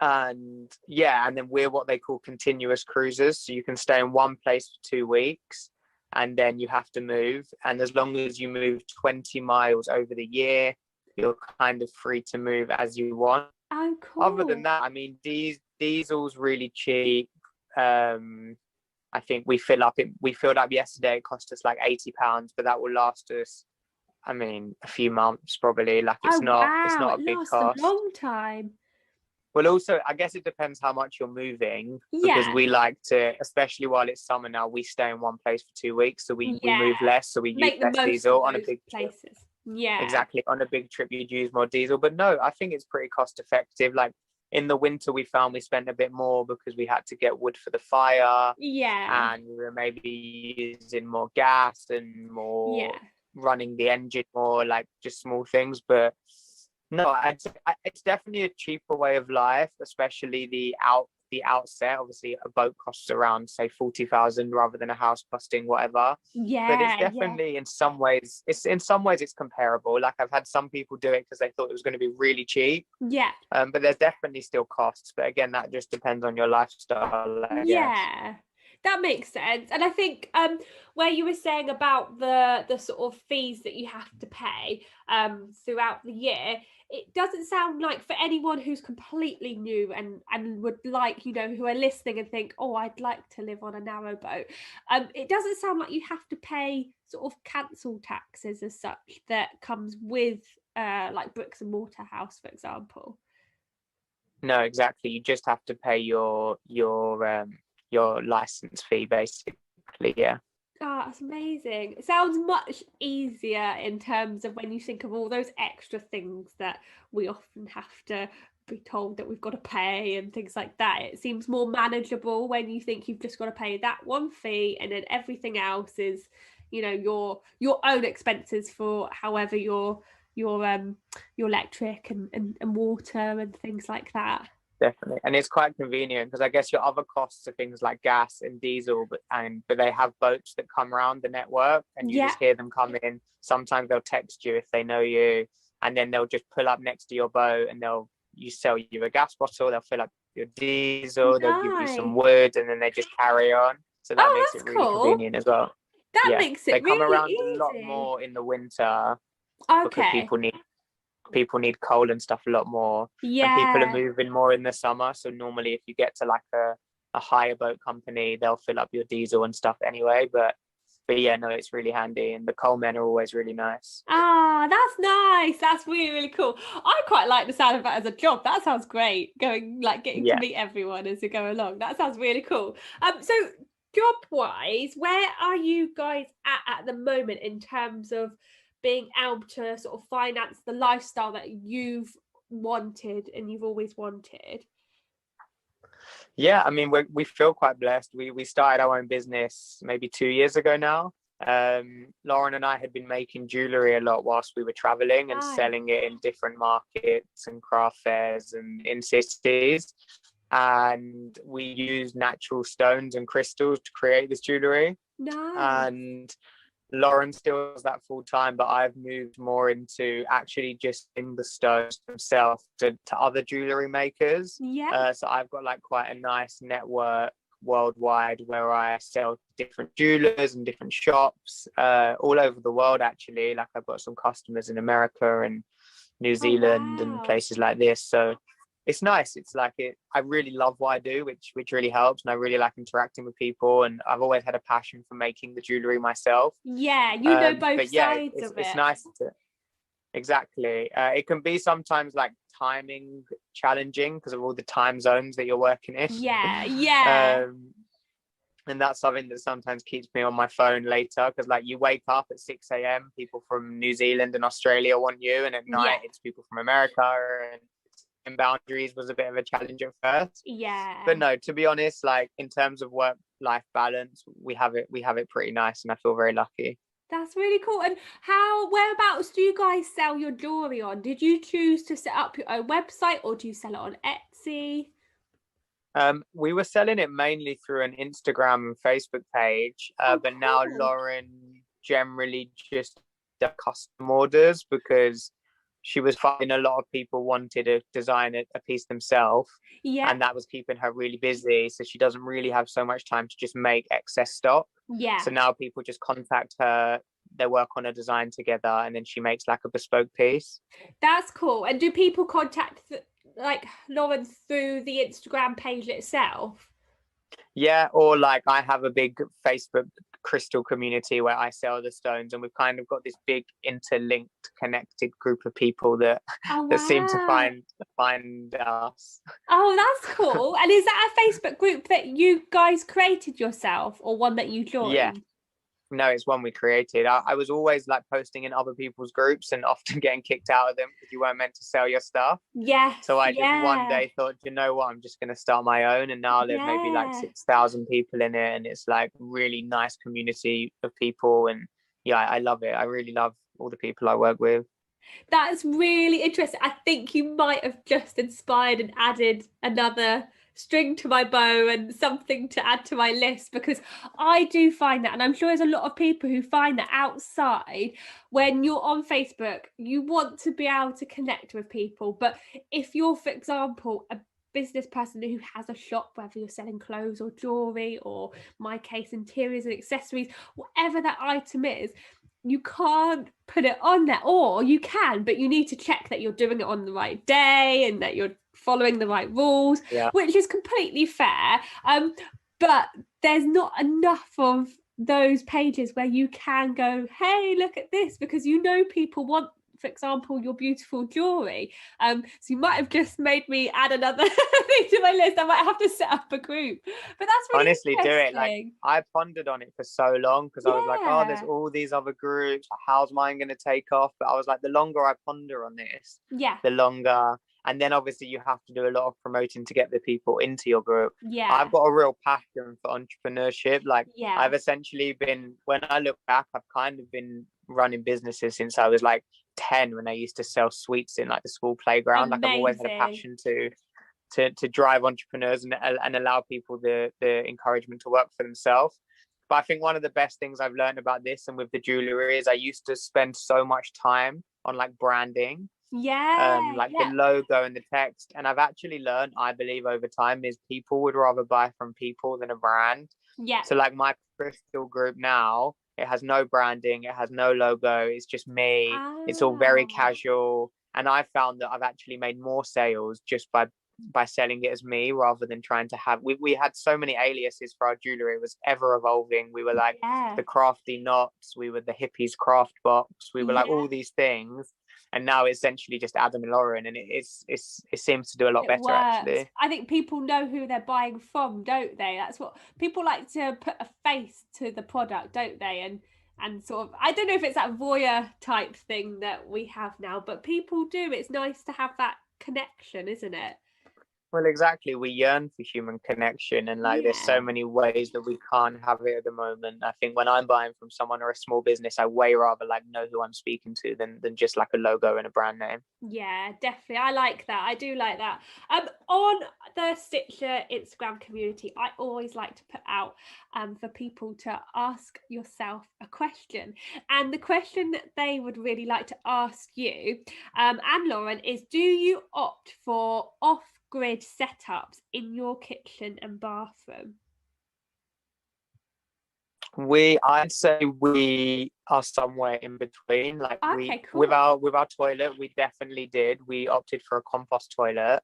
and yeah, and then we're what they call continuous cruisers. So you can stay in one place for 2 weeks and then you have to move. And as long as you move 20 miles over the year, you're kind of free to move as you want. Oh, Other than cool. that, I mean, diesel's really cheap. Um, I think we filled up yesterday. It cost us like £80, but that will last us, I mean, a few months probably. Like Oh, it's wow. not It a big lasts a cost. long time. Well, also, I guess it depends how much you're moving, because Yeah. we like to, especially while it's summer now, we stay in one place for 2 weeks. So we Yeah. move less, so we use Make the less most of diesel on a those big trip. places. Yeah. Exactly. On a big trip, you'd use more diesel. But no, I think it's pretty cost effective. Like in the winter, we found we spent a bit more because we had to get wood for the fire, Yeah. and we were maybe using more gas and more Yeah. running the engine more, like just small things. But no, it's definitely a cheaper way of life, especially the outset. Obviously, a boat costs around say 40,000 rather than a house costing whatever. But it's Yeah. Yeah. definitely in some ways it's comparable. Like I've had some people do it because they thought it was going to be really cheap. Yeah. But there's definitely still costs. But again, that just depends on your lifestyle, I guess. Yeah, that makes sense. And I think where you were saying about the sort of fees that you have to pay throughout the year, it doesn't sound like for anyone who's completely new and would like, who are listening and think, oh, I'd like to live on a narrow boat. It doesn't sound like you have to pay sort of council taxes as such that comes with like bricks and mortar house, for example. No, exactly. You just have to pay your license fee, basically. Yeah. Oh, that's amazing. It sounds much easier in terms of when you think of all those extra things that we often have to be told that we've got to pay and things like that. It seems more manageable when you think you've just got to pay that one fee and then everything else is, your own expenses for however your electric and water and things like that. Definitely, and it's quite convenient because I guess your other costs are things like gas and diesel, but they have boats that come around the network, and you Yeah. just hear them come in. Sometimes they'll text you if they know you, and then they'll just pull up next to your boat, and you sell you a gas bottle. They'll fill up your diesel. They'll give you some Nice. wood, and then they just carry on. So that Oh, makes it that's really cool. convenient as well. That Yeah, makes they it come really around a lot easy. more in the winter because Okay. people need coal and stuff a lot more, and people are Yeah. moving more in the summer. So normally if you get to like a hire boat company, they'll fill up your diesel and stuff anyway. But yeah, no, it's really handy, and the coal men are always really nice. Ah, that's nice. That's really, really cool. I quite like the sound of that as a job. That sounds great. Getting to Yeah. meet everyone as you go along. That sounds really cool. So job wise, where are you guys at the moment in terms of being able to sort of finance the lifestyle that you've wanted and you've always wanted? Yeah, I mean, we feel quite blessed. We started our own business maybe 2 years ago now. Lauren and I had been making jewelry a lot whilst we were traveling and Nice. selling it in different markets and craft fairs and in cities. And we used natural stones and crystals to create this jewelry. Nice. And Lauren still does that full time, but I've moved more into actually just in the stones themselves to other jewelry makers. Yeah. So I've got like quite a nice network worldwide where I sell to different jewelers and different shops all over the world actually. Like I've got some customers in America and New Oh, Zealand and wow. places like this. So it's nice. It's like I really love what I do, which really helps, and I really like interacting with people. And I've always had a passion for making the jewelry myself. Yeah, you know both But yeah, sides of it's it. nice to exactly. It can be sometimes like timing challenging because of all the time zones that you're working in. Yeah, yeah. um, and that's something that sometimes keeps me on my phone later because like you wake up at 6 a.m, people from New Zealand and Australia want you, and at Yeah. night it's people from America, and boundaries was a bit of a challenge at first. Yeah. But no, to be honest, like in terms of work life balance, we have it pretty nice, and I feel very lucky. That's really cool. And whereabouts do you guys sell your jewelry on? Did you choose to set up your own website, or do you sell it on Etsy? We were selling it mainly through an Instagram and Facebook page, Oh, but now cool. Lauren generally just does custom orders because she was finding a lot of people wanted to design a piece themselves, Yeah. and that was keeping her really busy. So she doesn't really have so much time to just make excess stock. Yeah. So now people just contact her, they work on a design together, and then she makes like a bespoke piece. That's cool. And do people contact like Lauren through the Instagram page itself? Yeah, or like I have a big Facebook crystal community where I sell the stones, and we've kind of got this big interlinked, connected group of people that Oh, that seem to wow. find us. Oh, that's cool. And is that a Facebook group that you guys created yourself, or one that you Yeah, joined? no, it's one we created. I was always like posting in other people's groups and often getting kicked out of them because you weren't meant to sell your stuff. So Yes, I just one yeah, day thought, you know what, I'm just going to start my own. And now there's maybe like yeah. 6,000 people in it. And it's like really nice community of people. And yeah, I love it. I really love all the people I work with. That's really interesting. I think you might have just inspired and added another string to my bow and something to add to my list, because I do find that, and I'm sure there's a lot of people who find that outside, when you're on Facebook, you want to be able to connect with people. But if you're, for example, a business person who has a shop, whether you're selling clothes or jewelry, or my case, interiors and accessories, whatever that item is, you can't put it on there, or you can, but you need to check that you're doing it on the right day and that you're following the right rules, Yeah. which is completely fair. But there's not enough of those pages where you can go, hey, look at this, because people want, for example, your beautiful jewelry. So you might have just made me add another thing to my list. I might have to set up a group, but that's really Honestly, do it. Like interesting. I pondered on it for so long because I was like, oh, there's Yeah, all these other groups. How's mine going to take off? But I was like, the longer I ponder on this, yeah, the longer. And then obviously you have to do a lot of promoting to get the people into your group. yeah, I've got a real passion for entrepreneurship. Like yeah. I've essentially been, when I look back, I've kind of been running businesses since I was like 10, when I used to sell sweets in like the school playground. Like I've always had a Amazing. passion to drive entrepreneurs and allow people the encouragement to work for themselves. But I think one of the best things I've learned about this and with the jewelry is I used to spend so much time on like branding, Yeah, like the yeah, logo and the text. And I've actually learned, I believe over time, is people would rather buy from people than a brand. yeah. So like my crystal group now, it has no branding, it has no logo, it's just me. It's all very Ah, casual. And I found that I've actually made more sales just by selling it as me rather than trying to have we had so many aliases for our jewelry. It was ever evolving. We were like yeah, the crafty knots, we were the hippies craft box, we were like yeah. all these things. And now it's essentially just Adam and Lauren, and it seems to do a lot It better works. actually. I think people know who they're buying from, don't they? That's what people like, to put a face to the product, don't they? And sort of, I don't know if it's that voyeur type thing that we have now, but people do. It's nice to have that connection, isn't it? Well, exactly. We yearn for human connection, and like there's so Yeah. many ways that we can't have it at the moment. I think when I'm buying from someone or a small business, I way rather like know who I'm speaking to than just like a logo and a brand name. Yeah, definitely. I like that. I do like that. On the Stitcher Instagram community, I always like to put out for people to ask yourself a question. And the question that they would really like to ask you, and Lauren, is do you opt for off-grid setups in your kitchen and bathroom? I'd say we are somewhere in between. Like Okay, with cool. our toilet, we definitely did. We opted for a compost toilet.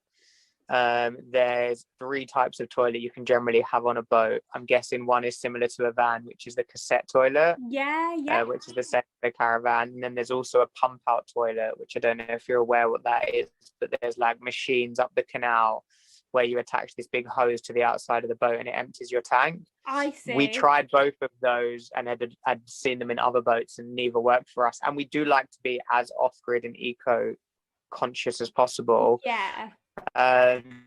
There's three types of toilet you can generally have on a boat. I'm guessing one is similar to a van, which is the cassette toilet, Yeah, yeah. which is the same as the caravan. And then there's also a pump out toilet, which I don't know if you're aware what that is, but there's like machines up the canal where you attach this big hose to the outside of the boat and it empties your tank. I We see. tried both of those and had seen them in other boats and neither worked for us. And we do like to be as off grid and eco conscious as possible. Yeah. Um,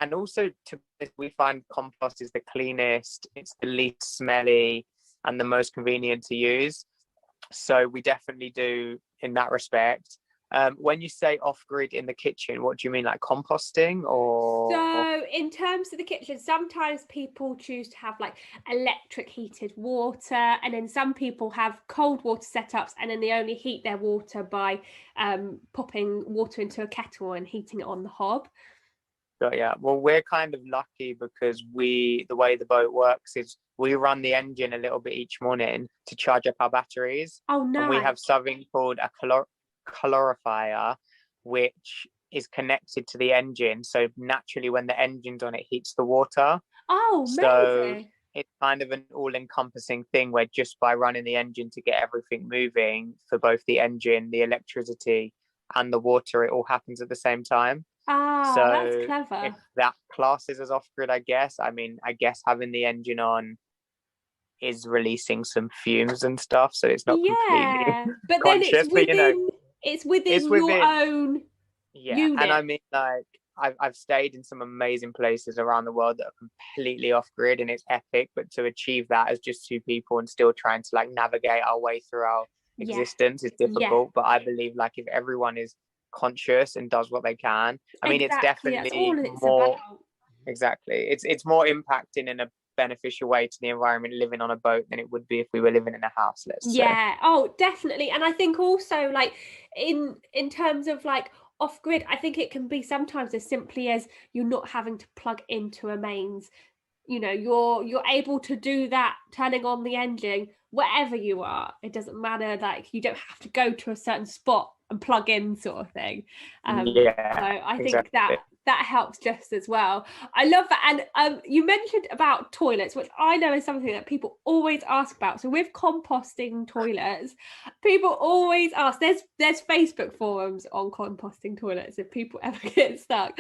and also, we find compost is the cleanest, it's the least smelly, and the most convenient to use. So we definitely do in that respect. When you say off grid in the kitchen, what do you mean, like composting or? So, in terms of the kitchen, sometimes people choose to have like electric heated water, and then some people have cold water setups, and then they only heat their water by popping water into a kettle and heating it on the hob. Yeah, well, we're kind of lucky because the way the boat works is we run the engine a little bit each morning to charge up our batteries, Oh, and we nice. have something called a calorifier, which is connected to the engine. So naturally, when the engine's on, it heats the water. Oh, So amazing. it's kind of an all-encompassing thing where just by running the engine to get everything moving for both the engine, the electricity, and the water, it all happens at the same time. Ah, that's So if clever. that classes as off grid, I guess. I mean, I guess having the engine on is releasing some fumes and stuff, so it's not completely Yeah, but then conscious, but it's it's within your within. own Yeah, and unit. I mean, like I've stayed in some amazing places around the world that are completely off grid, and it's epic. But to achieve that as just two people and still trying to like navigate our way through our Yeah, existence is yeah, difficult. But I believe like if everyone is conscious and does what they can, I mean, it's exactly. That's all definitely it's more. about. Exactly. It's more impacting in a beneficial way to the environment living on a boat than it would be if we were living in a house, let's say. Yeah. Oh, definitely. And I think also like in terms of like off grid, I think it can be sometimes as simply as you're not having to plug into a mains. You know, you're able to do that turning on the engine wherever you are. It doesn't matter, like you don't have to go to a certain spot and plug in sort of thing. So Yeah, I think exactly. that helps just as well. I love that. And you mentioned about toilets, which I know is something that people always ask about. So with composting toilets, people always ask. There's Facebook forums on composting toilets if people ever get stuck.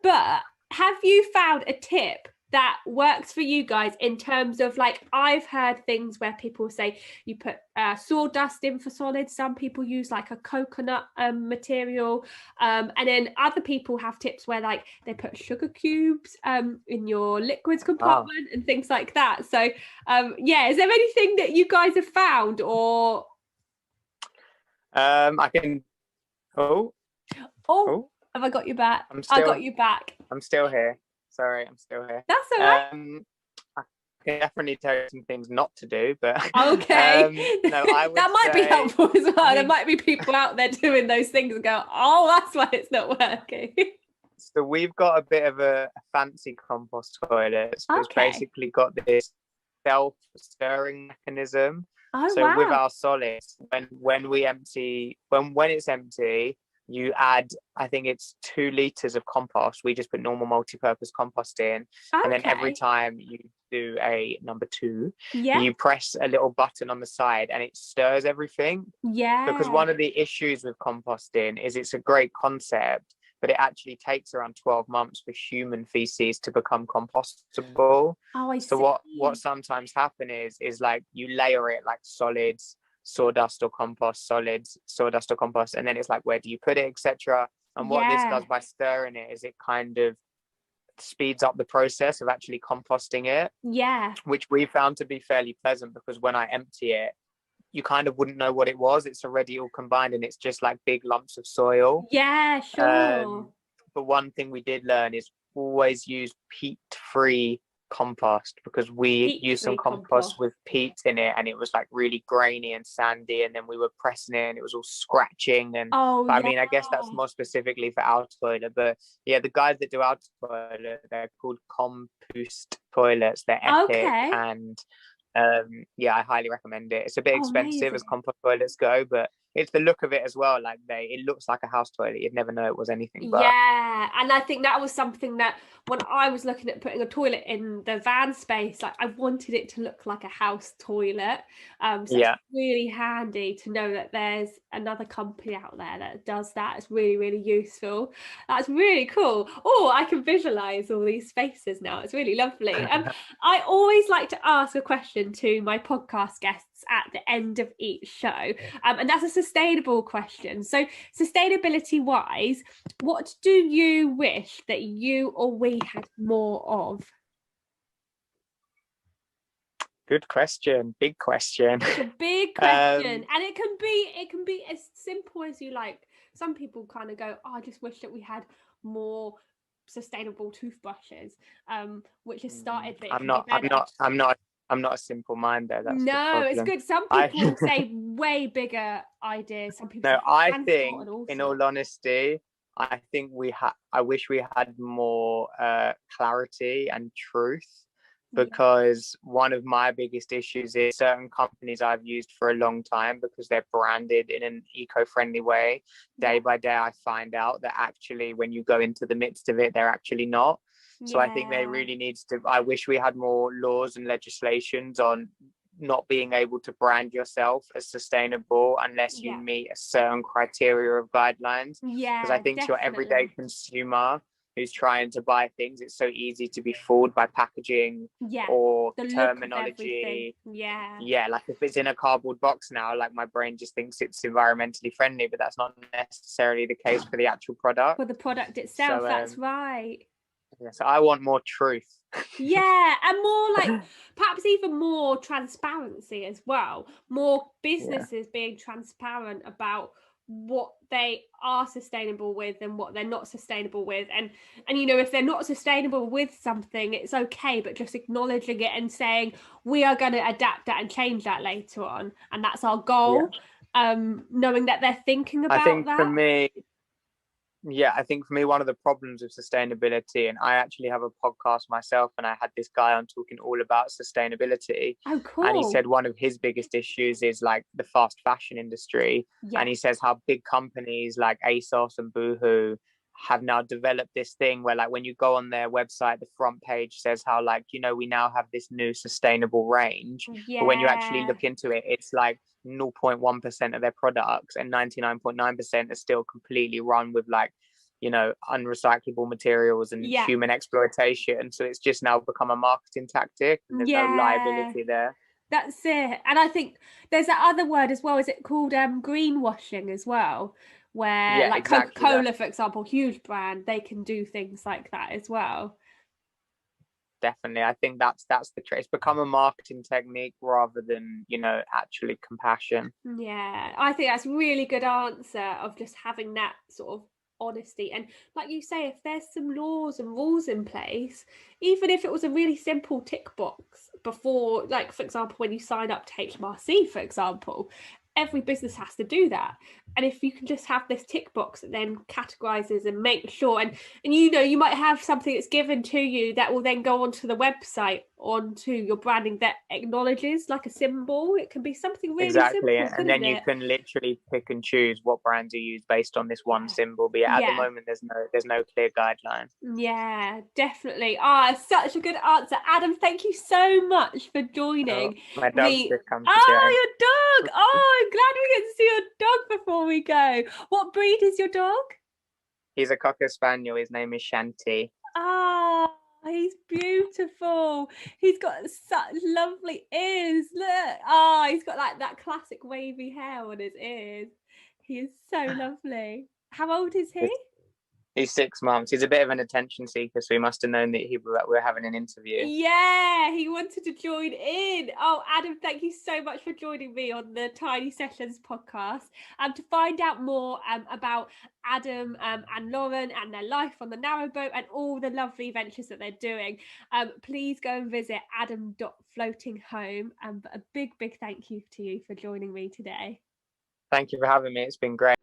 But have you found a tip that works for you guys in terms of like I've heard things where people say you put sawdust in for solids, some people use like a coconut material, and then other people have tips where like they put sugar cubes in your liquids Ah. compartment and things like that. So yeah, is there anything that you guys have found or I can. Oh, oh, oh, have I got you back? I'm I still, got you back. I'm still here. Sorry, I'm still here. That's all right. I can definitely tell you some things not to do, but Okay. no, I would That might be say, helpful as I well. There mean, might be people out there doing those things and go, oh, that's why it's not working. so we've got a bit of a fancy compost toilet. So it's Okay. basically got this self-stirring mechanism. Oh, So with wow. our solids, when it's empty, you add, I think it's 2 liters of compost. We just put normal multi-purpose compost in, and then every Okay. time you do a number two, Yeah. you press a little button on the side and it stirs everything. Because Yeah. one of the issues with composting is it's a great concept, but it actually takes around 12 months for human feces to become compostable. Oh, I So what see. sometimes happen is like you layer it like solids, sawdust or compost, solids, sawdust or compost, and then it's like where do you put it, etc. And what this Yeah. does by stirring it is it kind of speeds up the process of actually composting it, Yeah. which we found to be fairly pleasant, because when I empty it, you kind of wouldn't know what it was. It's already all combined and it's just like big lumps of soil. Yeah, sure. Um, but one thing we did learn is always use peat-free compost, because we used some Peat-free compost compost. with peat in it and it was like really grainy and sandy, and then we were pressing it and it was all scratching. And Oh, but I yeah. mean, I guess that's more specifically for our toilet, but yeah, the guys that do our toilet, they're called compost toilets. They're epic. Okay. And yeah, I highly recommend it. It's a bit Oh, expensive as amazing. compost toilets go, but it's the look of it as well. Like it looks like a house toilet. You'd never know it was anything but. Yeah, and I think that was something that when I was looking at putting a toilet in the van space, like I wanted it to look like a house toilet. So it's Yeah. really handy to know that there's another company out there that does that. It's really, really useful. That's really cool. Oh, I can visualize all these spaces now. It's really lovely. I always like to ask a question to my podcast guests at the end of each show, and that's a sustainable question. So, sustainability wise, what do you wish that you or we had more of? Good question. Big question. It's a big question, and it can be as simple as you like. Some people kind of go, "Oh, I just wish that we had more sustainable toothbrushes," which has started, but it can be better. I'm not a simple minder. That's the No, it's problem. good. Some people say way bigger ideas. Some people No, say I transport think, and all in sorts. all honesty, I think I wish we had more clarity and truth, Yeah, because one of my biggest issues is certain companies I've used for a long time, because they're branded in an eco-friendly way. Day yeah, by day, I find out that actually, when you go into the midst of it, they're actually not. So I think there yeah, really needs to, I wish we had more laws and legislations on not being able to brand yourself as sustainable unless you yeah, meet a certain criteria of guidelines. Because I yeah, think to your everyday definitely. consumer who's trying to buy things, it's so easy to be fooled by packaging Yeah, or the look of everything. terminology. Yeah, Yeah, like if it's in a cardboard box now, like my brain just thinks it's environmentally friendly, but that's not necessarily the case for the actual product. for the product itself, So that's right. yeah, so I want more truth. Yeah, and more like perhaps even more transparency as well. More Yeah. businesses being transparent about what they are sustainable with and what they're not sustainable with. And you know, if they're not sustainable with something, it's okay, but just acknowledging it and saying we are going to adapt that and change that later on. And that's our Yeah. goal. Knowing that they're thinking I about think for that. me, yeah, I think for me, one of the problems with sustainability, and I actually have a podcast myself, and I had this guy on talking all about sustainability. Oh, And he cool. said one of his biggest issues is like the fast fashion industry. Yeah. And he says how big companies like ASOS and Boohoo have now developed this thing where, like, when you go on their website, the front page says how, like, we now have this new sustainable range. But when you actually Yeah. look into it, it's like 0.1% of their products, and 99.9% are still completely run with like unrecyclable materials and Yeah. human exploitation. So it's just now become a marketing tactic, and there's no Yeah. liability there. That's it. And I think there's that other word as well. Is it called greenwashing as well? Where Yeah, like exactly that. Coca-Cola, for example, huge brand, they can do things like that as well. Definitely, I think that's the trick. It's become a marketing technique rather than actually compassion. Yeah, I think that's a really good answer of just having that sort of honesty. And like you say, if there's some laws and rules in place, even if it was a really simple tick box before, like for example, when you sign up to HMRC, for example, every business has to do that. And if you can just have this tick box that then categorizes and make sure, and you might have something that's given to you that will then go onto the website, onto your branding that acknowledges like a symbol. It can be something really Exactly, simple, and couldn't then you it? can literally pick and choose what brands you use based on this one Yeah. symbol. But yeah, at the Yeah. moment, there's no clear guideline. Yeah, definitely. Such a good answer. Adam, thank you so much for Oh, joining my dog's me. just come to Oh, say. your dog. Oh, I'm glad we get to see your dog before we go. What breed is your dog? He's a cocker spaniel. His name is Shanti. Oh, he's beautiful. He's got such lovely ears. Look. Oh, he's got like that classic wavy hair on his ears. He is so lovely. How old is he? He's 6 months. He's a bit of an attention seeker, so he must have known that we were having an interview. Yeah, he wanted to join in. Oh, Adam, thank you so much for joining me on the Tiny Sessions podcast. To find out more about Adam and Lauren and their life on the narrowboat and all the lovely ventures that they're doing, please go and visit adam.floatinghome. But a big thank you to you for joining me today. Thank you for having me. It's been great.